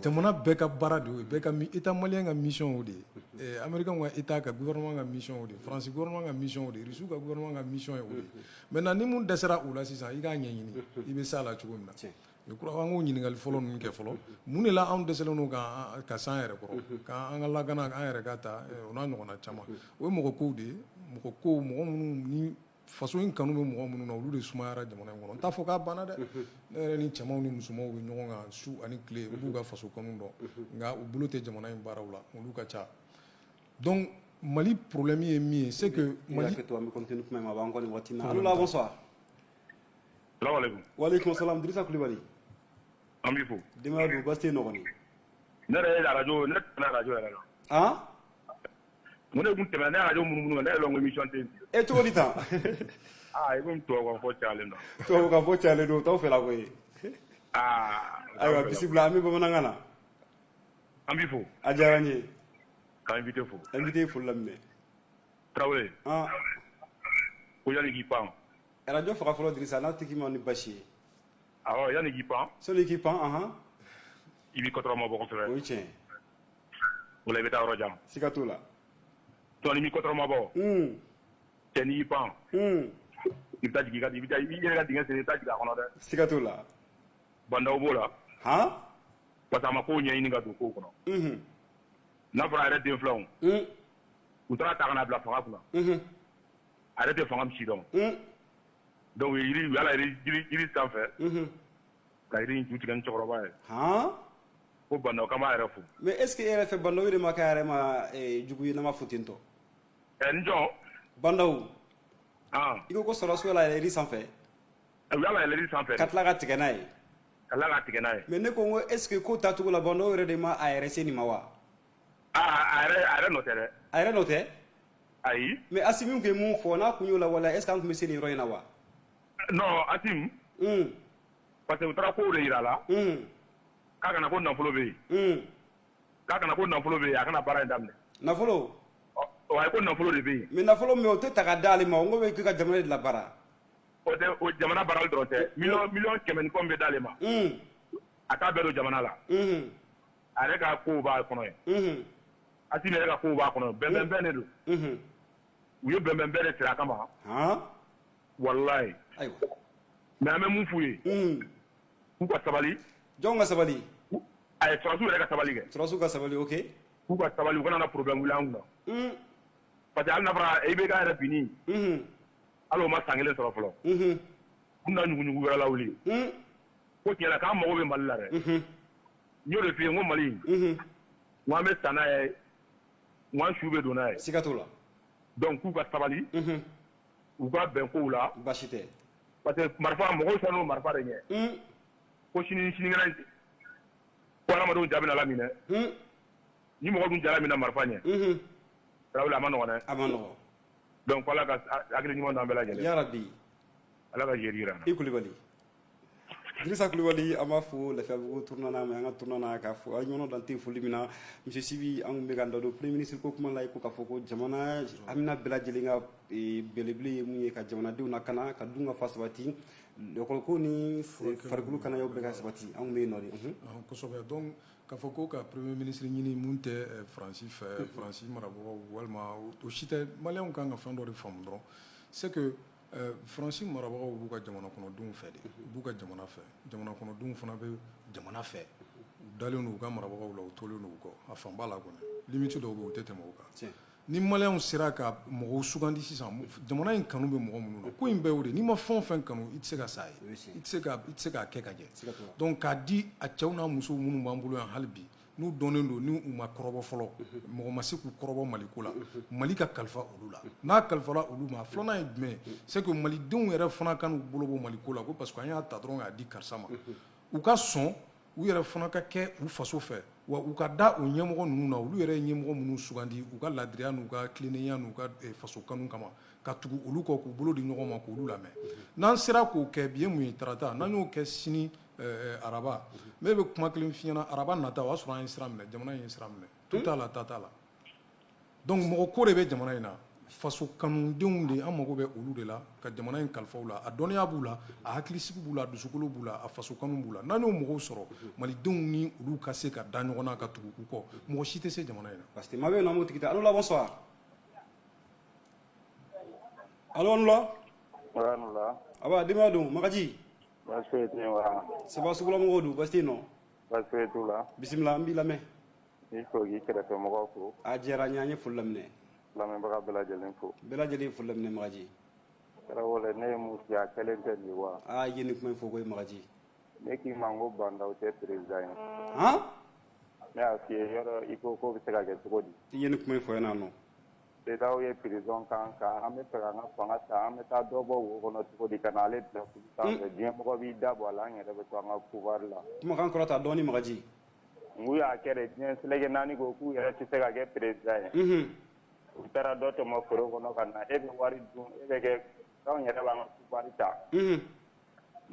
jamana bɛɛ ka baara de y'o ye bɛɛ ka état malien ka mission y'o de ye américain ka état ka gouvernement ka mission y'o de ye faransi gouvernement ka mission y'o de ye russiw ka gouvernement ka mission y'o de ye maintenant ni mun dɛsɛra o la sisan i k'a ɲɛɲini i bɛ s'a la cogo min na je crois an k'o ɲininkali fɔlɔ ninnu kɛ fɔlɔ mun de la anw dɛsɛlen don ka s'an yɛrɛ kɔrɔ k'an ka lakana an yɛrɛ ka ta o n'a ɲɔgɔnna caman o ye mɔgɔ kow de ye mɔgɔ minnu ni faso in kanu bɛ mɔgɔ minnu na olu de sumayara jamana in kɔnɔ n t'a fɔ k'a banna dɛ ne yɛrɛ ni cɛmanw ni musomanw bɛ ɲɔgɔn kan su ani tile u b'u ka faso kanu dɔn nka u bolo tɛ jamana in baaraw la olu ka ca donc Mali problème ye min ye c'est que Mali allo la bonsoir Salam alaikum. Wa alaikum salam Drissa Coulibaly an b'i fo denbaya don baasi tɛ nɔgɔni ne yɛrɛ ye radio ne tɛmɛ radio yɛrɛ la mun de kun tɛmɛ ne radio munumunu ne yɛrɛ lɔn ko émission tɛ e cogo di tan i komi tubabu kan fɔ cayalen don tubabu kan fɔ cayalen don t'aw fɛ la koyi ayiwa bisimila an bɛ bamanankan na an b'i fo a diyara n ye ka invité fo invité foli laminɛ Traoré ko yanni k'i pan radio faga fɔlɔ Drissa n'a tigi ma ni basi ye awɔ yanni k'i pan sɔnni k'i pan i b'i kɔtɔrɔma bɔ kosɛbɛ o ye tiɲɛ o la i bɛ taa yɔrɔ jan siga t'o la donc n'i m'i kɔtɔrɔma bɔ cɛ n'i y'i pan i bɛ taa jigin i yɛrɛ ka dingɛ sen i bɛ taa jigin a kɔnɔ dɛ siga t'o la bandaw b'o la parce que a ma kow ɲɛɲini ka don kow kɔnɔ n'a fɔra a yɛrɛ den filanw u taara ta ka na bila fanga kunna a yɛrɛ tɛ fanga min si dɔn donc u yala jiri sanfɛ ka yiri in ju tigɛ ni cɛkɔrɔba ye ko bandaw k'an b'a yɛrɛ fo mais est ce que e yɛrɛ fɛ bandaw de ma k'a yɛrɛ ma jugu ye n'a ma fo ten tɔ n jɔn bandaw i ko sɔrɔsiw yala yɛlɛ yiri sanfɛ u yala yɛlɛ yiri sanfɛ ka tila ka tigɛ n'a ye ka tila ka tigɛ n'a ye mais ne ko n ko est ce que ko tacogo la bandaw yɛrɛ de ma a yɛrɛ se nin ma wa a yɛrɛ nɔ tɛ dɛ a yɛrɛ nɔ tɛ ayi mais Assimi tun ye mun fɔ n'a kun y'o la wala est ce que an tun bɛ se nin yɔrɔ in na wa non Assimi parce que u taara kow de yira la k'a kana ko nafolo bɛ yen k'a kana ko nafolo bɛ yen a kana baara in daminɛ nafolo a ye ko nafolo de bɛ yen mais nafolo min o tɛ ta ka d'ale ma n ko bɛ k'i ka jamana de labara o tɛ o jamana baarali dɔrɔn tɛ miliyɔn 100 ni kɔ min bɛ d'ale ma a t'a bɛɛ don jamana la a yɛrɛ ka kow b'a kɔnɔ yen Assimi yɛrɛ ka kow b'a kɔnɔ bɛnbɛnbɛn de don u ye bɛnbɛnbɛn de siri a kama walayi mais an bɛ mun f'u ye k'u ka sabali jɔnw ka sabali a ye sɔrɔsiw yɛrɛ ka sabali kɛ sɔrɔsiw ka sabali ok k'u ka sabali u kana na problème wuli an kunna parce que hali n'a fɔra IBK yɛrɛ binni hali o ma san kelen sɔrɔ fɔlɔ u na ɲuguɲugu wɛrɛ lawuli ko tiɲɛ na k'an mago bɛ Mali la dɛ n y'o de f'i ye n ko Mali n ko an bɛ san n'a ye n ko an su bɛ don n'a ye siga t'o la donc k'u ka sabali u ka bɛn kow la baasi tɛ parce que marifa mɔgɔw sɔnnen don marifa de ɲɛ ko sinikɛnɛ ko adamadenw jaabi na la min dɛ ni mɔgɔ dun jara min na marifa ɲɛ tarawele a ma nɔgɔn dɛ a ma nɔgɔn donc ala ka hakili ɲuman d'an bɛɛ lajɛlen yarabi ala ka jeri jira i Kulibali Dirisa Kulibali an b'a fɔ Lafiyabugu tournant na mais an ka tournant na k'a fɔ a ɲɔgɔn dan tɛ foli min na monsieur Sibi an tun bɛ k'an da don premier ministre ko kuma la ko k'a fɔ ko jamana Amina bɛɛ lajɛlen ka belebele ye mun ye ka jamanadenw lakana ka dun ka fa sabati l'école ko ni farikolo kana y'o bɛɛ ka sabati an tun bɛ yen nɔ de kosɛbɛ donc k'a fɔ ko ka premier ministre ɲini mun tɛ Faransi fɛ Faransi marabagaw walima o si tɛ maliyɛnw kan ka fɛn dɔ de faamu dɔrɔn c'est que Faransi marabagaw b'u ka jamana kɔnɔdenw fɛ de u b'u ka jamana fɛ jamana kɔnɔdenw fana bɛ jamana fɛ u dalen don u ka marabagaw la u tolen don u kɔ a fanba la kɔni limite dɔw bɛ u tɛ tɛmɛ o kan ni maliyɛnw sera ka mɔgɔw sugandi sisan jamana in kanu bɛ mɔgɔ minnu na ko in bɛɛ o de n'i ma fɛn o fɛn kanu i tɛ se ka sa ye i tɛ se k'a kɛ ka ɲɛ donc k'a di a cɛw n'a musow minnu b'an bolo yan hali bi n'u dɔnnen don ni u ma kɔrɔbɔ fɔlɔ mɔgɔ ma se k'u kɔrɔbɔ maliko la mali ka kalifa olu la n'a kalifala olu ma filanan ye jumɛn c'est que malidenw yɛrɛ fana kan k'u bolo bɔ maliko la ko parce que an y'a ta dɔrɔn k'a di karisa ma u ka sɔn u yɛrɛ fana ka kɛ u faso fɛ wa u ka da o ɲɛmɔgɔ ninnu na olu yɛrɛ ye ɲɛmɔgɔ minnu sugandi u ka ladiriya n'u ka tilennenya n'u ka faso kanu kama ka tugu olu kɔ k'u bolo di ɲɔgɔn ma k'olu lamɛn n'an sera k'o kɛ bi ye mun ye tarata n'an y'o kɛ sini araba ne bɛ kuma kelen f'i ɲɛna araba nata o y'a sɔrɔ an ye sira minɛ jamana in ye sira minɛ tu t'a la ta t'a la donc mɔgɔ ko de bɛ jamana in na faso kanudenw de an mago bɛ olu de la ka jamana in kalifaw la a dɔnniya b'u la a hakilisigi b'u la a dusukolo b'u la a faso kanu b'u la n'an y'o mɔgɔw sɔrɔ malidenw ni olu ka se ka da ɲɔgɔn na ka tugu u kɔ mɔgɔ si tɛ se jamana in na. parce que maa bɛ yen nɔ an b'o tigi ta allo la bonsoir allo an la. wala. aba denbaya don Magaji. baasi foyi tɛ yen wa. Seba Sugulamɔgɔw don baasi tɛ yen nɔ. baasi foyi t'u la. bisimila an b'i lamɛn. i fo k'i kɛrɛfɛ mɔgɔw fo. a diyara n ye an ye foli laminɛ. lamɛnbaga bɛɛ lajɛlen fo. bɛɛ lajɛlen ye foli laminɛ Magaji. Tarawele ne ye mun f'i ye a kɛlen tɛ nin ye wa. aa i ye nin kuma in fɔ koyi Magaji. ne k'i ma n ko bandaw tɛ président ye. han. ne y'a f'i ye yɔrɔ i ko k'o bɛ se ka kɛ cogo di. i ye nin kuma in fɔ yan nɔ. CEDEAO ye prison kan kan an bɛ fɛ k'an ka fanga ta an bɛ taa dɔ bɔ wo kɔnɔ cogo di ka na ale bila kulu sanfɛ diɲɛ mɔgɔ b'i da bɔ a la an yɛrɛ bɛ to an ka pouvoir la. kumakan kɔrɔta dɔɔni Magaji. n k'u y'a kɛ de diɲɛ seleke naani ko k'u yɛrɛ tɛ se ka kɛ président ye. u taara dɔ tɔmɔ foro kɔnɔ ka na e bɛ wari dun e bɛ kɛ k'anw yɛrɛ b'an ka pouvoir ta. ne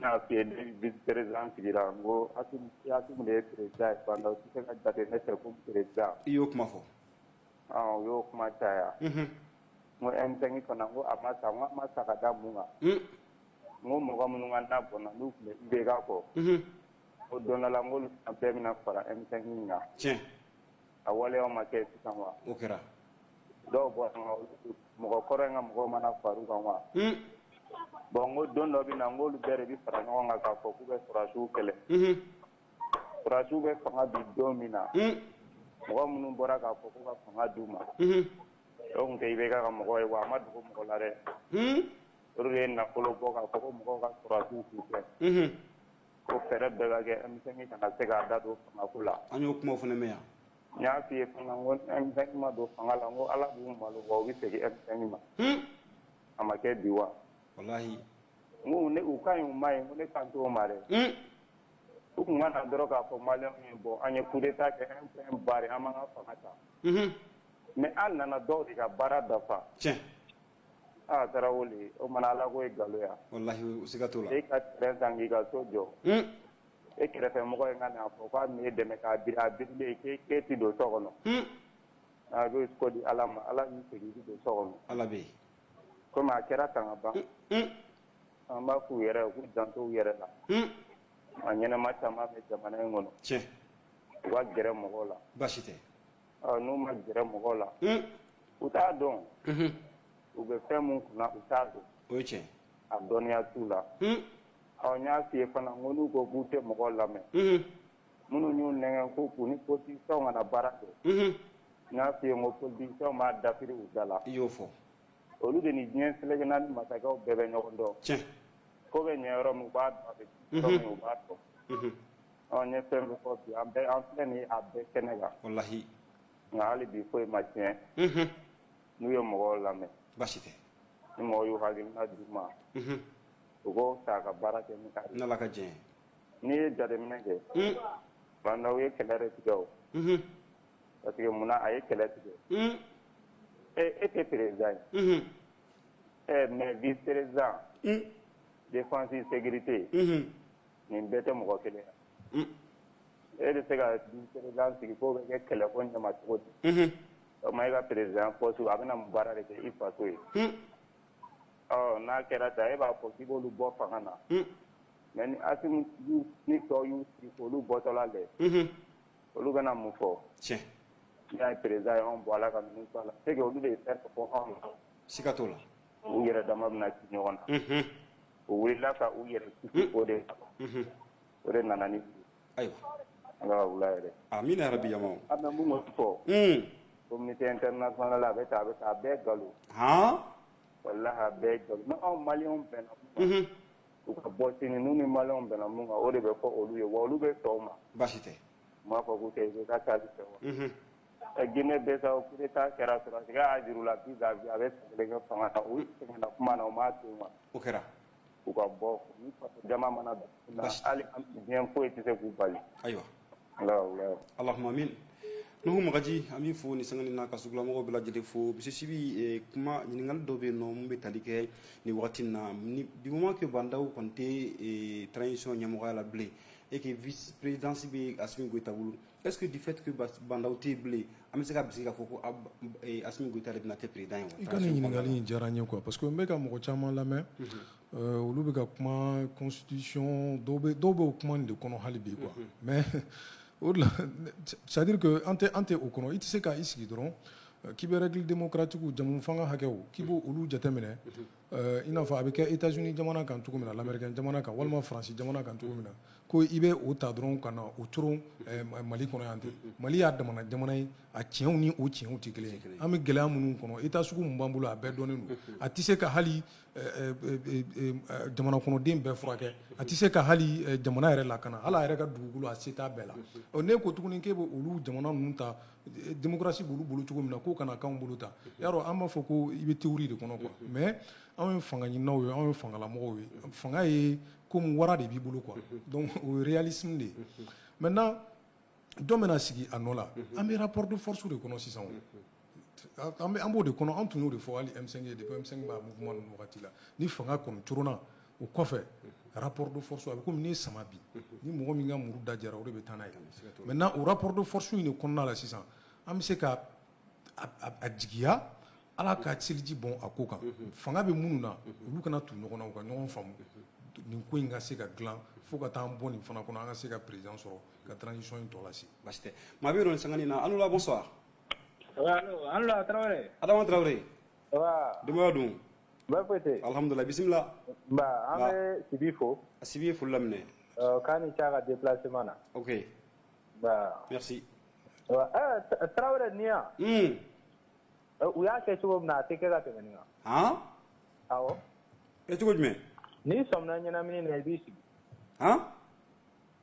y'a f'i ye ne vice président sigira n ko Asimu de ye président ye bandaw tɛ se ka jate ne fɛ ko président. i y'o kuma fɔ. u y'o kuma caya. n ko M5 fana n ko a ma sa n ko a ma sa ka da mun kan. n ko mɔgɔ minnu ka da bɔnna n'u tun bɛ IBK kɔ. o don dɔ la n k'olu fana bɛɛ bɛna fara M5 in kan. tiɲɛ. a waleyaw ma kɛ sisan wa. o kɛra. dɔw bɔra n ka mɔgɔ kɔrɔ in ka mɔgɔw mana far'u kan wa. bon n ko don dɔ bɛ na n k'olu bɛɛ de bɛ fara ɲɔgɔn kan k'a fɔ k'u bɛ sɔrɔdasiw kɛlɛ. sɔrɔdasiw bɛ fanga bi don min na. mɔgɔ minnu bɔra k'a fɔ k'u ka fanga d'u ma. o tun tɛ IBK ka mɔgɔ ye wa a ma dogo mɔgɔ la dɛ. olu de ye nafolo bɔ k'a fɔ ko mɔgɔw ka sɔrɔdasiw k'u kɛ. ko fɛɛrɛ bɛɛ ka kɛ M5 kana se k'a da don fangako la. an y'o kumaw fana mɛn yan. n y'a f'i ye fana n ko M5 ma don fanga la n ko ala b'u malo wa u bɛ segin M5 ma. a ma kɛ bi wa. walahi. n ko u ka ɲi u ma ye n ko ne kan t'o ma dɛ. u tun ka na dɔrɔn k'a fɔ maliyɛnw ye bɔn an ye coup d'état kɛ M5 bari an b'an ka fanga ta. mais an nana dɔw de ka baara dafa. tiɲɛ. aa Tarawele o mana ala ko ye nkalon ya. walahi siga t'o la. e ka terrain san k'i ka so jɔ. e kɛrɛfɛ mɔgɔ in ka n'a fɔ k'a min ye dɛmɛ k'a biri a birilen k'e ti don so kɔnɔ. a bɛ ko di ala ma ala y'i segin i ti don so kɔnɔ. ala bɛ yen. komi a kɛra tan ka ban. an b'a f'u yɛrɛ ye k'u janto u yɛrɛ la. a ɲɛnɛma caman bɛ jamana in kɔnɔ. tiɲɛ. u ka gɛrɛ mɔgɔw la. baasi tɛ. n'u ma gɛrɛ mɔgɔw la. u t'a dɔn. u bɛ fɛn mun kunna u t'a dɔn. o ye tiɲɛ. a dɔnniya t'u la. n y'a f'i ye fana n ko n'u ko k'u tɛ mɔgɔw lamɛn. minnu y'u nɛgɛn ko k'u ni politisiyɛnw kana baara kɛ. n y'a f'i ye n ko politisiyɛnw b'a dafiri u da la. i y'o fɔ. olu de ni diɲɛ seleke naani masakɛw bɛɛ bɛ ɲɔgɔn dɔn. tiɲɛ. ko bɛ ɲɛ yɔrɔ min u b'a dɔn a bɛ yɔrɔ min u b'a dɔn. n ye fɛn fɛn fɔ bi an filɛ nin ye a bɛɛ kɛnɛ kan. walahi. nka hali bi foyi ma tiɲɛ. n'u ye mɔgɔw lamɛn. baasi tɛ. ni mɔgɔw y'u hakilina d'u ma. u k'o ta ka baara kɛ ni ka. n'ala ka diɲɛ. n'i ye jateminɛ kɛ bandaw ye kɛlɛ de tigɛ o parce que munna a ye kɛlɛ tigɛ e tɛ président ye mais vice président défense sécurité nin bɛɛ tɛ mɔgɔ kelen ye e de se ka vice président sigi k'o bɛ kɛ kɛlɛ ko ɲɛma cogo di o ma e ka président poste a bɛna mun baara de kɛ i faso ye n'a kɛra ta e b'a fɔ k'i b'olu bɔ fanga na mais ni Asimu ni tɔw y'u sigi k'olu bɔtɔla lajɛ olu bɛna mun fɔ tiɲɛ n'i y'a ye président ye anw bɔ ala ka ninnu to a la c'est que olu de ye fɛn fɔ anw na siga t'o la u yɛrɛ dama bɛna ci ɲɔgɔn na u wulila ka u yɛrɛ kisi o de o de nana ni ayiwa ala ka wula yɛrɛ amina yarabi jamaw a bɛ mun fɔ communauté internationale a bɛ taa a bɛɛ nkalon walahi a bɛɛ nkalon ni anw maliyɛnw bɛnna mun kan u ka bɔ sini n'u ni maliyɛnw bɛnna mun kan o de bɛ fɔ olu ye wa olu bɛ tɔw ma baasi tɛ u m'a fɔ k'u tɛ i ka taali fɛ wa Guinée Bissau coup d'état kɛra sɔrɔdasi y'a jira u la bi a bɛ kɛlɛ kɛ fanga na u sɛgɛnna kuma na u m'a to yen wa o kɛra u ka bɔ ni faso jama mana don hali diɲɛ foyi tɛ se k'u bali ayiwa Allahumma amin nuhu magaji ami fo ni sangani na ka sugula mɔgɔw bɛɛ lajɛlen fo bisisibi kuma ɲininkali dɔ bɛ yen nɔ mun bɛ tali kɛ ni wagati na du moment que bandaw kɔni tɛ transition ɲɛmɔgɔya la bilen et que vice présidence bɛ Assimi Goïta bolo est ce que du fait que bandaw tɛ yen bilen an bɛ se ka bisigi k'a fɔ ko Assimi Goïta de bɛna kɛ président ye wa. I ka nin ɲininkali in diyara n ye quoi parce que n bɛ ka mɔgɔ caman lamɛn olu bɛ ka kuma constitution dɔw bɛ o kuma nin de kɔnɔ hali bi quoi mais o de la c'est à dire que an tɛ o kɔnɔ i tɛ se ka i sigi dɔrɔn k'i bɛ règle démocratique jamu fanga hakɛw k'i b'o olu jateminɛ i n'a fɔ a bɛ kɛ États-Unis jamana kan cogo min na l'Américain jamana kan walima Faransi jamana kan cogo min na ko i bɛ o ta dɔrɔn ka na o coron Mali kɔnɔ yan ten Mali y'a damana jamana ye a tiɲɛw ni o tiɲɛw tɛ kelen ye an bɛ gɛlɛya minnu kɔnɔ État sugu min b'an bolo a bɛɛ dɔnnen don a tɛ se ka hali jamana kɔnɔden bɛɛ furakɛ a tɛ se ka hali jamana yɛrɛ lakana hali a yɛrɛ ka dugukolo a se t'a bɛɛ la ne ko tuguni k'e bɛ olu jamana ninnu ta démocratie b'olu bolo cogo min na k'o kana k'anw bolo ta yarɔ an b'a fɔ ko i bɛ théorie de kɔnɔ quoi mais anw ye fanga ɲininaw ye anw ye fangalamɔgɔw ye fanga ye comme wara de b'i bolo quoi donc o ye réalisme de ye maintenant dɔ bɛna sigi a nɔ la an bɛ rapport de force de kɔnɔ sisan an b'o de kɔnɔ an tun y'o de fɔ hali M5 ye depuis M5 b'a mouvement ninnu wagati la ni fanga kɔni coronna o kɔfɛ rapport de force a bɛ komi n'i ye sama bi ni mɔgɔ min ka muru da jara o de bɛ taa n'a ye maintenant o rapport de force in de kɔnɔna la sisan an bɛ se ka a jigiya ala ka seliji bɔn a ko kan fanga bɛ minnu na olu kana tu ɲɔgɔn na u ka ɲɔgɔn faamu nin ko in ka se ka dilan fo ka taa an bɔ nin fana kɔnɔ an ka se ka président sɔrɔ ka transition in tɔ lase baasi tɛ maa bɛ yɔrɔ nin sangani na allo la bonsoir allo Traoré Adama Traoré denbaya dun baasi foyi tɛ alhamdulillah bisimila an bɛ Sibi fo Sibi ye foli laminɛ k'a ni ce a ka déplacement na ok merci Traoré nin yan u y'a kɛ cogo min na a tɛ kɛ ka tɛmɛ nin kan awɔ kɛ cogo jumɛn n'i sɔmina ɲɛnamini na i b'i sigi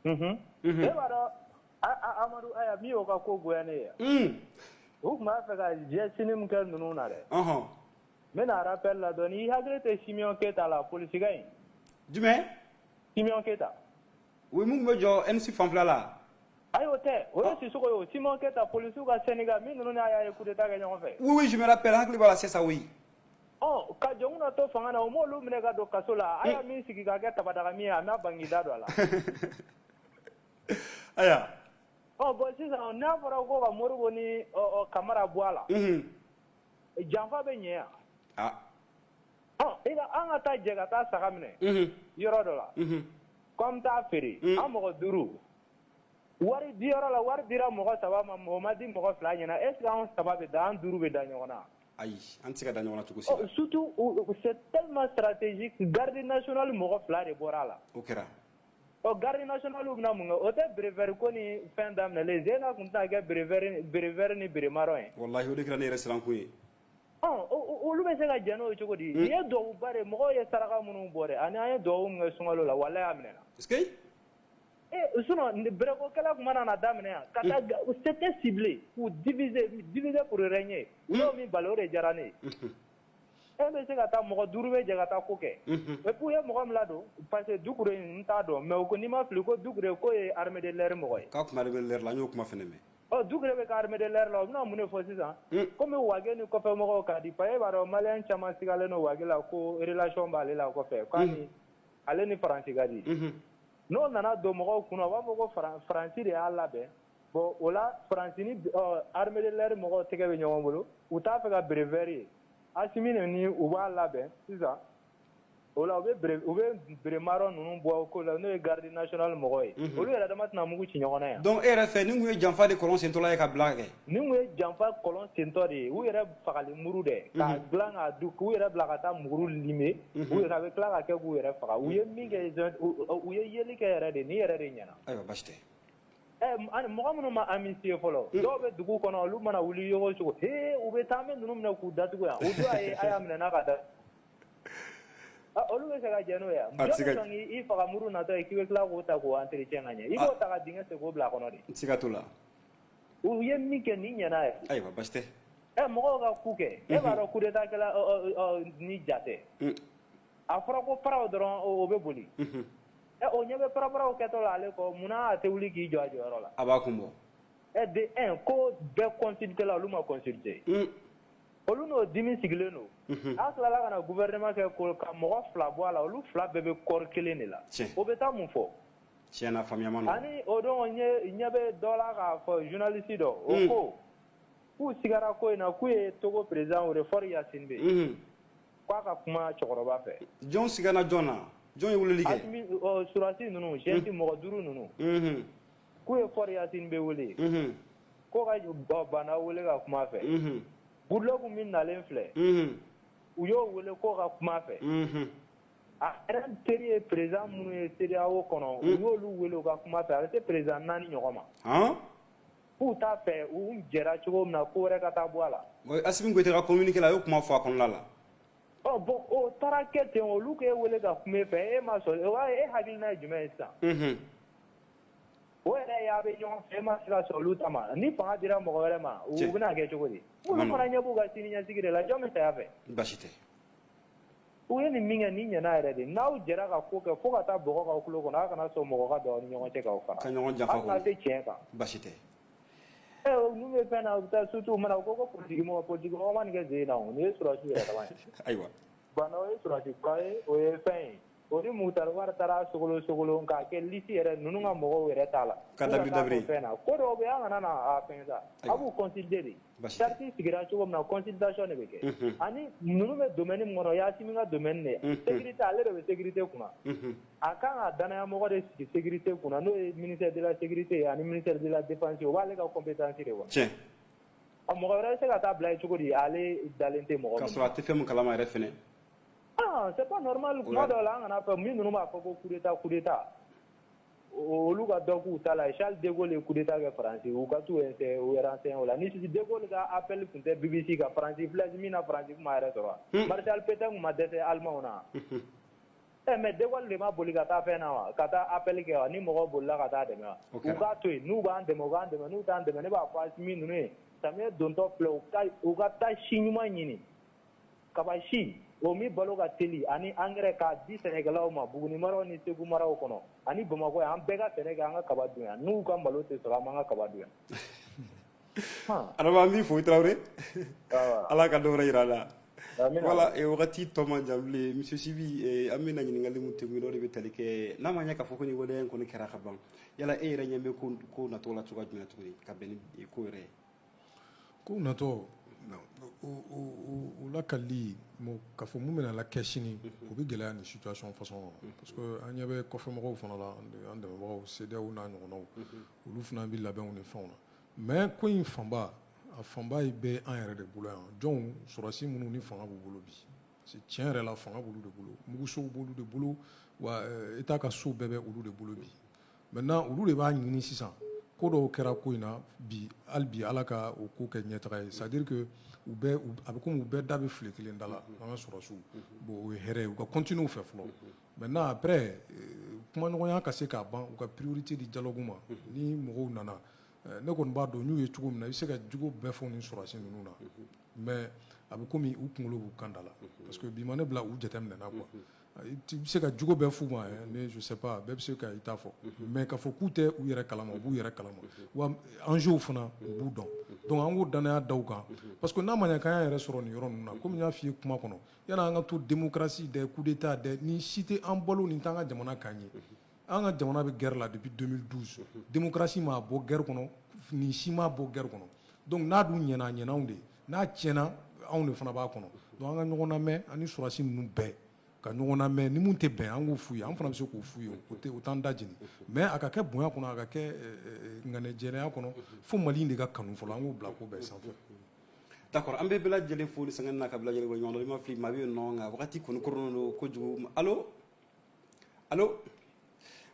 e b'a dɔn Amadu Aya min y'o ka ko goya ne ye u tun b'a fɛ ka ɲɛsini min kɛ ninnu na dɛ n bɛna rappel la dɔɔni i hakili tɛ Simion Keyita la polisikɛ in jumɛn Simion Keyita o ye mun tun bɛ jɔ MC fanfɛla la ayi o tɛ o ye Sisoko ye o Simion Keyita polisiw ka Sénégal min ninnu n'a y'a ye coup d'état kɛ ɲɔgɔn fɛ oui je me rappelle hakili b'a la c'est ça oui ka jɔnw na to fanga na o m'olu minɛ ka don kaso la a y'a min sigi ka kɛ tabadaga min ye a m'a bangi da don a la aya bon sisan n'a fɔra ko ka Moribo ni Kamara bɔ a la janfa bɛ ɲɛ yan an ka taa jɛ ka taa saga minɛ yɔrɔ dɔ la ko an bɛ taa feere an mɔgɔ 5 wari di yɔrɔ la wari dira mɔgɔ 3 ma o ma di mɔgɔ 2 ɲɛna est ce que an 3 bɛ da an 5 bɛ da ɲɔgɔn na ayi an tɛ se ka da ɲɔgɔn na cogo si la surtout c'est tellement stratégique garde nationale mɔgɔ 2 de bɔra a la o kɛra garde nationale bɛna mun kɛ o tɛ brevet ko ni fɛn daminɛlen Zena tun tɛna kɛ brevet ni beremaron ye wallahi o de kɛra ne yɛrɛ sirankun ye olu bɛ se ka jɛn n'o ye cogo di nin ye duwawuba de mɔgɔw ye saraka minnu bɔ dɛ ani an ye duwawu min kɛ sunkalo la wallahi a minɛna est-ce que sinon berekokɛla tun mana na daminɛ yan ka taa c'était ciblé pour diviser pour régner u y'o min bali o de diyara ne ye bɛ se ka taa mɔgɔ 5 bɛ jɛ ka taa ko kɛ et puis u ye mɔgɔ min ladon parce que Dukure n t'a dɔn mais ko n'i ma fili ko Dukure ko ye armée de l'air mɔgɔ ye k'a kuma armée de l'air la n y'o kuma fɛnɛ mɛn Dukure bɛ ka armée de l'air la o bɛna mun de fɔ sisan komi Wage ni kɔfɛ mɔgɔw ka di pa e b'a dɔn maliyɛn caman sigalen don Wage la ko relation b'ale la kɔfɛ k'ani ale ni Faransi ka di n'o nana don mɔgɔw kunna u b'a fɔ ko Faransi de y'a labɛn bon o la Faransi ni armée de l'air mɔgɔw tɛgɛ bɛ ɲɔgɔn bolo u t'a fɛ ka brevet ye Assimi ni u b'a labɛn sisan o la u bɛ beremaro ninnu bɔ ko la n'o ye garde nationale mɔgɔ ye olu yɛrɛ dama tɛna mugu ci ɲɔgɔn na yan donc e yɛrɛ fɛ nin kun ye janfa de kɔlɔn sentɔla ye ka bila kɛ nin kun ye janfa kɔlɔn sentɔ de ye u yɛrɛ fagali muru dɛ k'a dilan k'a du k'u yɛrɛ bila ka taa muru lime u yɛrɛ a bɛ tila ka kɛ k'u yɛrɛ faga u ye min kɛ u ye yeli kɛ yɛrɛ de ni yɛrɛ de ɲɛna ayiwa basi tɛ mɔgɔ minnu ma amnistie fɔlɔ dɔw bɛ dugu kɔnɔ olu mana wuli cogo o cogo u bɛ taa min ninnu minɛ k'u datugu yan u don a y'a minɛ n'a ka da olu bɛ se ka jɛ n'o ye jɔn bɛ sɔn k'i faga muru natɔ ye k'i bɛ tila k'o ta k'o entretien ka ɲɛ i b'o ta ka dingɛ sen k'o bila a kɔnɔ de n siga t'o la u ye min kɛ nin ɲɛna ye ayiwa basi tɛ mɔgɔw ka ku kɛ e b'a dɔn coup d'état kɛla ni ja tɛ a fɔra ko paraw dɔrɔn o bɛ boli o ɲɛ bɛ paraparaw kɛtɔ la ale kɔ munna a tɛ wuli k'i jɔ a jɔyɔrɔ la a b'a kun bɔ de un ko bɛɛ consulté la olu ma consulté olu n'o dimi sigilen don a tilala ka na gouvernement kɛ ko ka mɔgɔ 2 bɔ a la olu 2 bɛɛ bɛ corps kelen de la o bɛ taa mun fɔ tiɲɛ na faamuya ma nɔgɔn ani o don ɲɛ bɛ dɔ la k'a fɔ journaliste dɔ o ko k'u sigara ko in na k'u ye Togo président Oréfort Yacine bɛ k'a ka kuma cɛkɔrɔba fɛ jɔn sigana jɔn na jɔn ye weleli kɛ surasi ninnu jɛnti mɔgɔ 5 ninnu k'u ye Fort Yacine bɛ wele ko ka Bana wele ka kuma fɛ Goodluck min nalen filɛ u y'o wele ko ka kuma fɛ a yɛrɛ teri ye président minnu ye CEDEAO kɔnɔ u y'olu wele u ka kuma fɛ a bɛ se président 4 ɲɔgɔn ma k'u t'a fɛ u jɛra cogo min na ko wɛrɛ ka taa bɔ a la Assimi Goïta ka communiqué la a y'o kuma fɔ a kɔnɔna la bon o taara kɛ ten olu k'e wele ka kuma e fɛ e ma sɔn e hakilina ye jumɛn ye sisan o yɛrɛ y'a bɛ ɲɔgɔn fɛ e ma se ka sɔn olu ta ma ni fanga dira mɔgɔ wɛrɛ ma u bɛna kɛ cogo di olu fana ɲɛ b'u ka sini ɲɛsigi de la jɔn bɛ saya fɛ basi tɛ u ye nin min kɛ nin ɲɛna yɛrɛ de n'aw jɛra ka ko kɛ fo ka taa bɔgɔ k'aw tulo kɔnɔ aw kana sɔn mɔgɔ ka don aw ni ɲɔgɔn cɛ k'aw fara ka ɲɔgɔn janfa aw kana se tiɲɛ kan basi tɛ n'u bɛ fɛn na u bɛ taa surtout mana u ko ko politique mɔgɔ ma nin kɛ zen na o nin ye surasiw yɛrɛ dama ye ayiwa Bana o ye surasi ba ye o ye fɛn ye o ni Mutari Wari taara sogolon k'a kɛ liste yɛrɛ ninnu ka mɔgɔw yɛrɛ t'a la ka dabiri fɛn na ko dɔw bɛ an kana na a fɛn sa a b'u consulter de charte sigira cogo min na consultation de bɛ kɛ ani ninnu bɛ domaine min kɔnɔ Yasimi ka domaine de sécurité ale de bɛ sécurité kunna a kan ka danaya mɔgɔ de sigi sécurité kunna n'o ye ministère de la sécurité ani ministère de la défense o b'ale ka compétence de wa tiɲɛ a mɔgɔ wɛrɛ bɛ se ka taa bila ye cogo di ale dalen tɛ mɔgɔ k'a sɔrɔ a tɛ fɛn min kalama yɛrɛ fɛnɛ c'est pas normal kuma dɔw la an kana fɛ min ninnu b'a fɔ ko coup d'état olu ka dɔ k'u ta la Charles de Gaulle ye coup d'état kɛ Faransi u ka t'u renseigner o la ni de Gaulle ka appel tun tɛ BBC ka Faransi filɛ min na Faransi kuma yɛrɛ sɔrɔ Marshal Pétain kun ma dɛsɛ Allemand na mais de Gaulle de ma boli ka taa fɛn na wa ka taa appel kɛ wa ni mɔgɔ bolila ka taa dɛmɛ wa u k'a to yen n'u b'an dɛmɛ u k'an dɛmɛ n'u t'an dɛmɛ ne b'a fɔ Assimi ninnu ye samiyɛ dontɔ filɛ u ka taa si ɲuman ɲini kaba si o min balo ka teli ani engrais k'a di sɛnɛkɛlaw ma Buguni maraw ni Segu maraw kɔnɔ ani Bamakɔ yan an bɛɛ ka sɛnɛ kɛ an ka kaba dun yan n'u ka malo tɛ sɔrɔ an b'an ka kaba dun yan. Adama an b'i fo i Tarawele Ala ka dɔ wɛrɛ yira a la voilà wagati tɔ man jan bilen monsieur Sibi an bɛna ɲininkali min tɛmɛ o de bɛ tali kɛ n'a ma ɲɛ k'a fɔ ko nin waleya in kɔni kɛra ka ban yala e yɛrɛ ɲɛ bɛ ko natɔ la cogoya jumɛn tuguni ka bɛn ni ko yɛrɛ ye ko natɔ o lakali k'a fɔ mun bɛna la kɛ sini o bɛ gɛlɛya nin situation façon parce que an ɲɛ bɛ kɔfɛmɔgɔw fana la an dɛmɛbagaw CEDEAO n'a ɲɔgɔnnaw olu fana bɛ labɛnw ni fɛnw na mais ko in fanba a fanba bɛ an yɛrɛ de bolo yan jɔnw sɔrɔsi minnu ni fanga b'u bolo bi parce que tiɲɛ yɛrɛ la fanga b'olu de bolo mugusow b'olu de bolo wa État ka so bɛɛ bɛ olu de bolo bi maintenant olu de b'a ɲini sisan ko dɔw kɛra ko in na bi hali bi Ala ka o ko kɛ ɲɛtaga ye c'est à dire que a bɛ komi u bɛɛ da bɛ file kelen da la an ka sɔrɔsiw bon o ye hɛrɛ ye u ka continuer u fɛ fɔlɔ maintenant après kumaɲɔgɔnya ka se k'a ban u ka priorité di dialogue ma ni mɔgɔw nana ne kɔni b'a dɔn n'u ye cogo min na i bɛ se ka jogo bɛɛ fɔ nin sɔrɔsi ninnu na mais a bɛ komi u kunkolo b'u kan da la parce que bi ma ne bila u jateminɛna quoi i bɛ se ka jugu bɛɛ f'u ma ne je sais pas bɛɛ bɛ se ka i ta fɔ mais k'a fɔ k'u tɛ u yɛrɛ kalama u b'u yɛrɛ kalama wa enjeux fana u b'u dɔn donc an k'o danaya da u kan parce que n'a ma ɲɛ k'an y'a yɛrɛ sɔrɔ nin yɔrɔ ninnu na komi n y'a f'i ye kuma kɔnɔ yanni an ka to démocratie dɛ coup d'état dɛ ni si tɛ an balo nin t'an ka jamana kan ye an ka jamana bɛ guerre la depuis 2012 démocratie m'a bɔ guerre kɔnɔ nin si m'a bɔ guerre kɔnɔ donc n'a dun ɲɛna a ɲɛna de n'a tiɲɛna anw de fana b'a kɔnɔ donc an ka ɲɔgɔn lamɛn ani sɔrɔdasi ninnu bɛɛ ka ɲɔgɔn lamɛn ni mun tɛ bɛn an k'o f'u ye an fana bɛ se k'o f'u ye o t'an da jeni mais a ka kɛ bonya kɔnɔ a ka kɛ ŋanajɛlɛya kɔnɔ fo Mali de ka kanu fɔlɔ an k'o bila ko bɛɛ sanfɛ. D'accord, an bɛ bɛɛ lajɛlen fo ni sanga n'a ka bɛɛ lajɛlen ko ɲɔgɔn dɔn i ma fili maa bɛ yen nɔ nka wagati kɔni koronnen don kojugu allo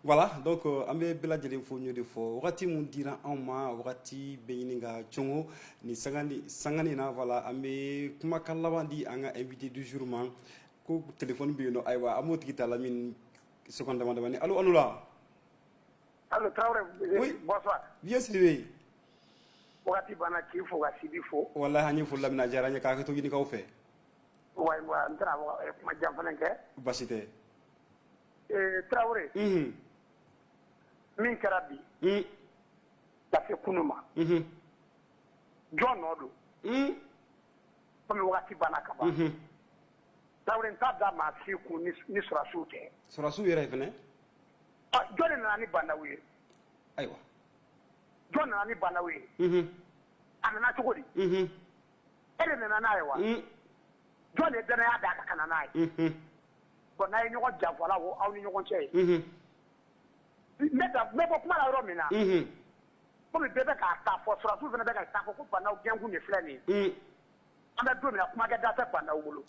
voilà donc an bɛ bɛɛ lajɛlen fo n y'o de fɔ wagati mun dira anw ma wagati bɛ ɲini ka cɔngɔ ni sangani na voilà an bɛ kumakan laban di an ka invité du jour ma ko téléphone bɛ yen nɔ ayiwa an b'o tigi ta Lamine seconde dama damani allo la allo Traoré oui bonsoir bien Sidibé wagati banna k'i fo ka Sidi fo wallahi an ye foli Lamine a diyara an ye k'a to ɲinikaw fɛ wa n tɛna kuma jan fana kɛ basi tɛ Traoré min kɛra bi ka se kunu ma jɔn nɔ don komi wagati banna ka ban Traoré n t'a da maa si kun ni sɔrɔsiw tɛ sɔrɔsiw yɛrɛ fɛnɛ jɔn de nana ni bandaw ye ayiwa jɔn nana ni bandaw ye a nana cogo di e de nana n'a ye wa jɔn de ye danaya d'a kan ka na n'a ye bon n'a ye ɲɔgɔn janfala o aw ni ɲɔgɔn cɛ ye n bɛ bɔ kuma la yɔrɔ min na komi bɛɛ bɛ k'a ta fɔ sɔrɔsiw fana bɛ ka taa fɔ ko bandaw gɛnkun de filɛ nin ye an bɛ don min na kumakɛ da tɛ bandaw bolo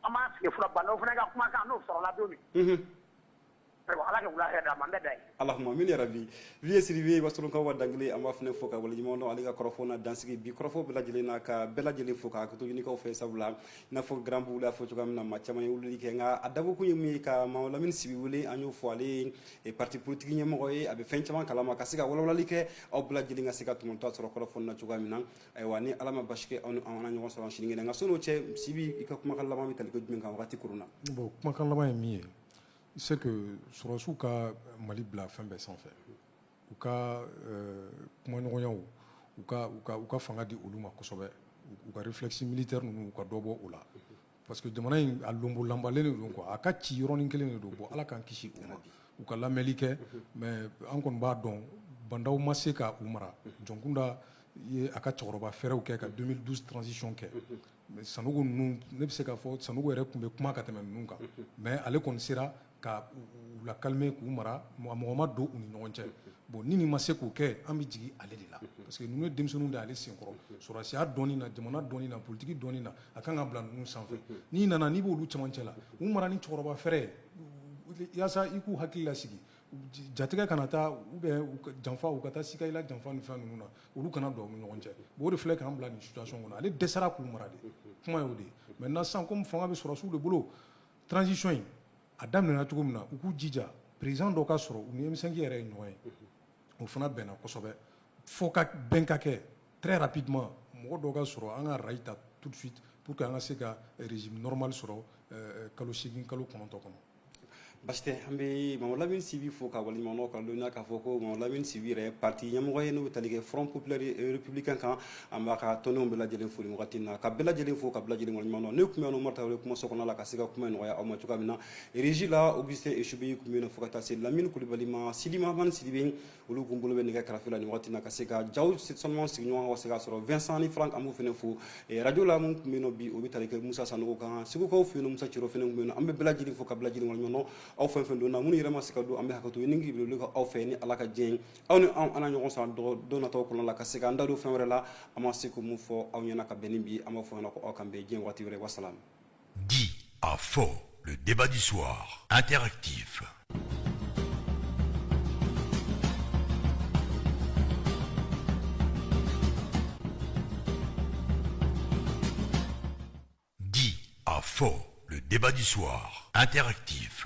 an b'an sigi fɔlɔ bandaw fana ka kumakan n'o sɔrɔla don min ala ka wula hɛrɛ d'an ma n bɛ da ye Allahumma min yarabi vie Sidibé wasolon ka wadangile an b'a fana fo ka waleɲuman dɔn ale ka kɔrɔfɔ n'a dansigi bi kɔrɔfɔ bɛɛ lajɛlen na ka bɛɛ lajɛlen fo k'a to ɲinikaw fɛ sabula i n'a fɔ grand boubou y'a fɔ cogoya min na maa caman ye wulili kɛ nka a dabɔ kun ye min ye ka Mama Lamine Sibi wele an y'o fɔ ale ye parti politique ɲɛmɔgɔ ye a bɛ fɛn caman kalama ka se ka walawalali kɛ aw bɛɛ lajɛlen ka se ka tɔmɔtɔ sɔrɔ kɔrɔfɔ na cogoya min na ayiwa ni ala ma basi kɛ an na ɲɔgɔn sɔrɔ sini kɛnɛ nka sɔn'o cɛ Sibi i ka kumakan laban bɛ tali ko jumɛn kan wagati koronna bon kumakan laban ye min ye c'est que sɔrɔsiw ka Mali bila fɛn bɛɛ sanfɛ u ka kumaɲɔgɔnyaw u ka fanga di olu ma kosɛbɛ u ka réflexe militaire ninnu u ka dɔ bɔ o la parce que jamana in a lonbolanbalen de don quoi a ka ci yɔrɔnin kelen de don bon ala k'an kisi u ma u ka lamɛnli kɛ mais an kɔni b'a dɔn bandaw ma se ka u mara Jɔnkunda ye a ka cɛkɔrɔba fɛrɛw kɛ ka 2012 transition kɛ Sanogo ninnu ne bɛ se k'a fɔ Sanogo yɛrɛ tun bɛ kuma ka tɛmɛ ninnu kan mais ale kɔni sera ka u la calmer k'u mara mɔgɔ ma don u ni ɲɔgɔn cɛ bon ni nin ma se k'o kɛ an bɛ jigin ale de la parce que ninnu ye denmisɛnninw de ale senkɔrɔ sɔrɔsiya dɔɔnin na jamana dɔɔnin na politique dɔɔnin na a kan ka bila ninnu sanfɛ n'i nana n'i b'olu cɛmancɛ la u mara ni cɛkɔrɔba fɛrɛ yaasa i k'u hakili lasigi jatigɛ kana taa ou bien janfa u ka taa sika i la janfa ni fɛn ninnu na olu kana don aw ni ɲɔgɔn cɛ bon o de filɛ k'an bila nin situation kɔnɔ ale dɛsɛra k'u mara de kuma y'o de ye maintenant sisan comme fanga bɛ sɔrɔsiw de bolo transition in a daminɛna cogo min na u k'u jija président dɔ ka sɔrɔ u ni M5 yɛrɛ ye ɲɔgɔn ye o fana bɛnna kosɛbɛ fo ka bɛn ka kɛ très rapidement mɔgɔ dɔ ka sɔrɔ an ka rayi ta tout de suite pour que an ka se ka régime normal sɔrɔ kalo 8 kalo 9 kɔnɔ basi tɛ an bɛ Mama Lamine Sibi fo ka waleɲuman dɔn ka lɔnniya k'a fɔ ko Mama Lamine Sibi yɛrɛ parti ɲɛmɔgɔ ye n'o bɛ tali kɛ Front Populaire Républicain kan an b'a ka tɔndenw bɛɛ lajɛlen fo nin wagati in na ka bɛɛ lajɛlen fo ka bɛɛ lajɛlen waleɲuman dɔn ne tun bɛ yan nɔ Umaru Tarawele kuma so kɔnɔna la ka se ka kuma nɔgɔya aw ma cogoya min na régie la Augustin Eshubi tun bɛ yen nɔ fo ka taa se Lamine Kulibali ma Sidi Mahamani Sidibe olu kun bolo bɛ nɛgɛ kɛrɛfɛ la nin wagati in na ka se ka jaw seulement sigiɲɔgɔn ka se ka sɔrɔ Vincent ni Franck an b'o fana fo radio la mun tun bɛ yen nɔ bi o bɛ tali kɛ Musa Sanogo kan Segukaw fɛ yen nɔ Musa Ciro fana tun bɛ yen nɔ an bɛ bɛɛ lajɛlen fo ka bɛɛ lajɛlen waleɲuman dɔn aw fɛn fɛn donna minnu yɛrɛ ma se ka don an bɛ hakɛto ɲini k'i bolo ka aw fɛ ni ala ka diɲɛ ye aw ni an na ɲɔgɔn sɔrɔ don nataw kɔnɔ la ka se k'an da don fɛn wɛrɛ la an ma se ko mun fɔ aw ɲɛna ka bɛn ni bi an b'a fɔ ɲɛna ko aw kan bɛn diɲɛ waati wɛrɛ wasalam. Dit à faux, le débat du soir, interactif. Dit à faux, le débat du soir, interactif.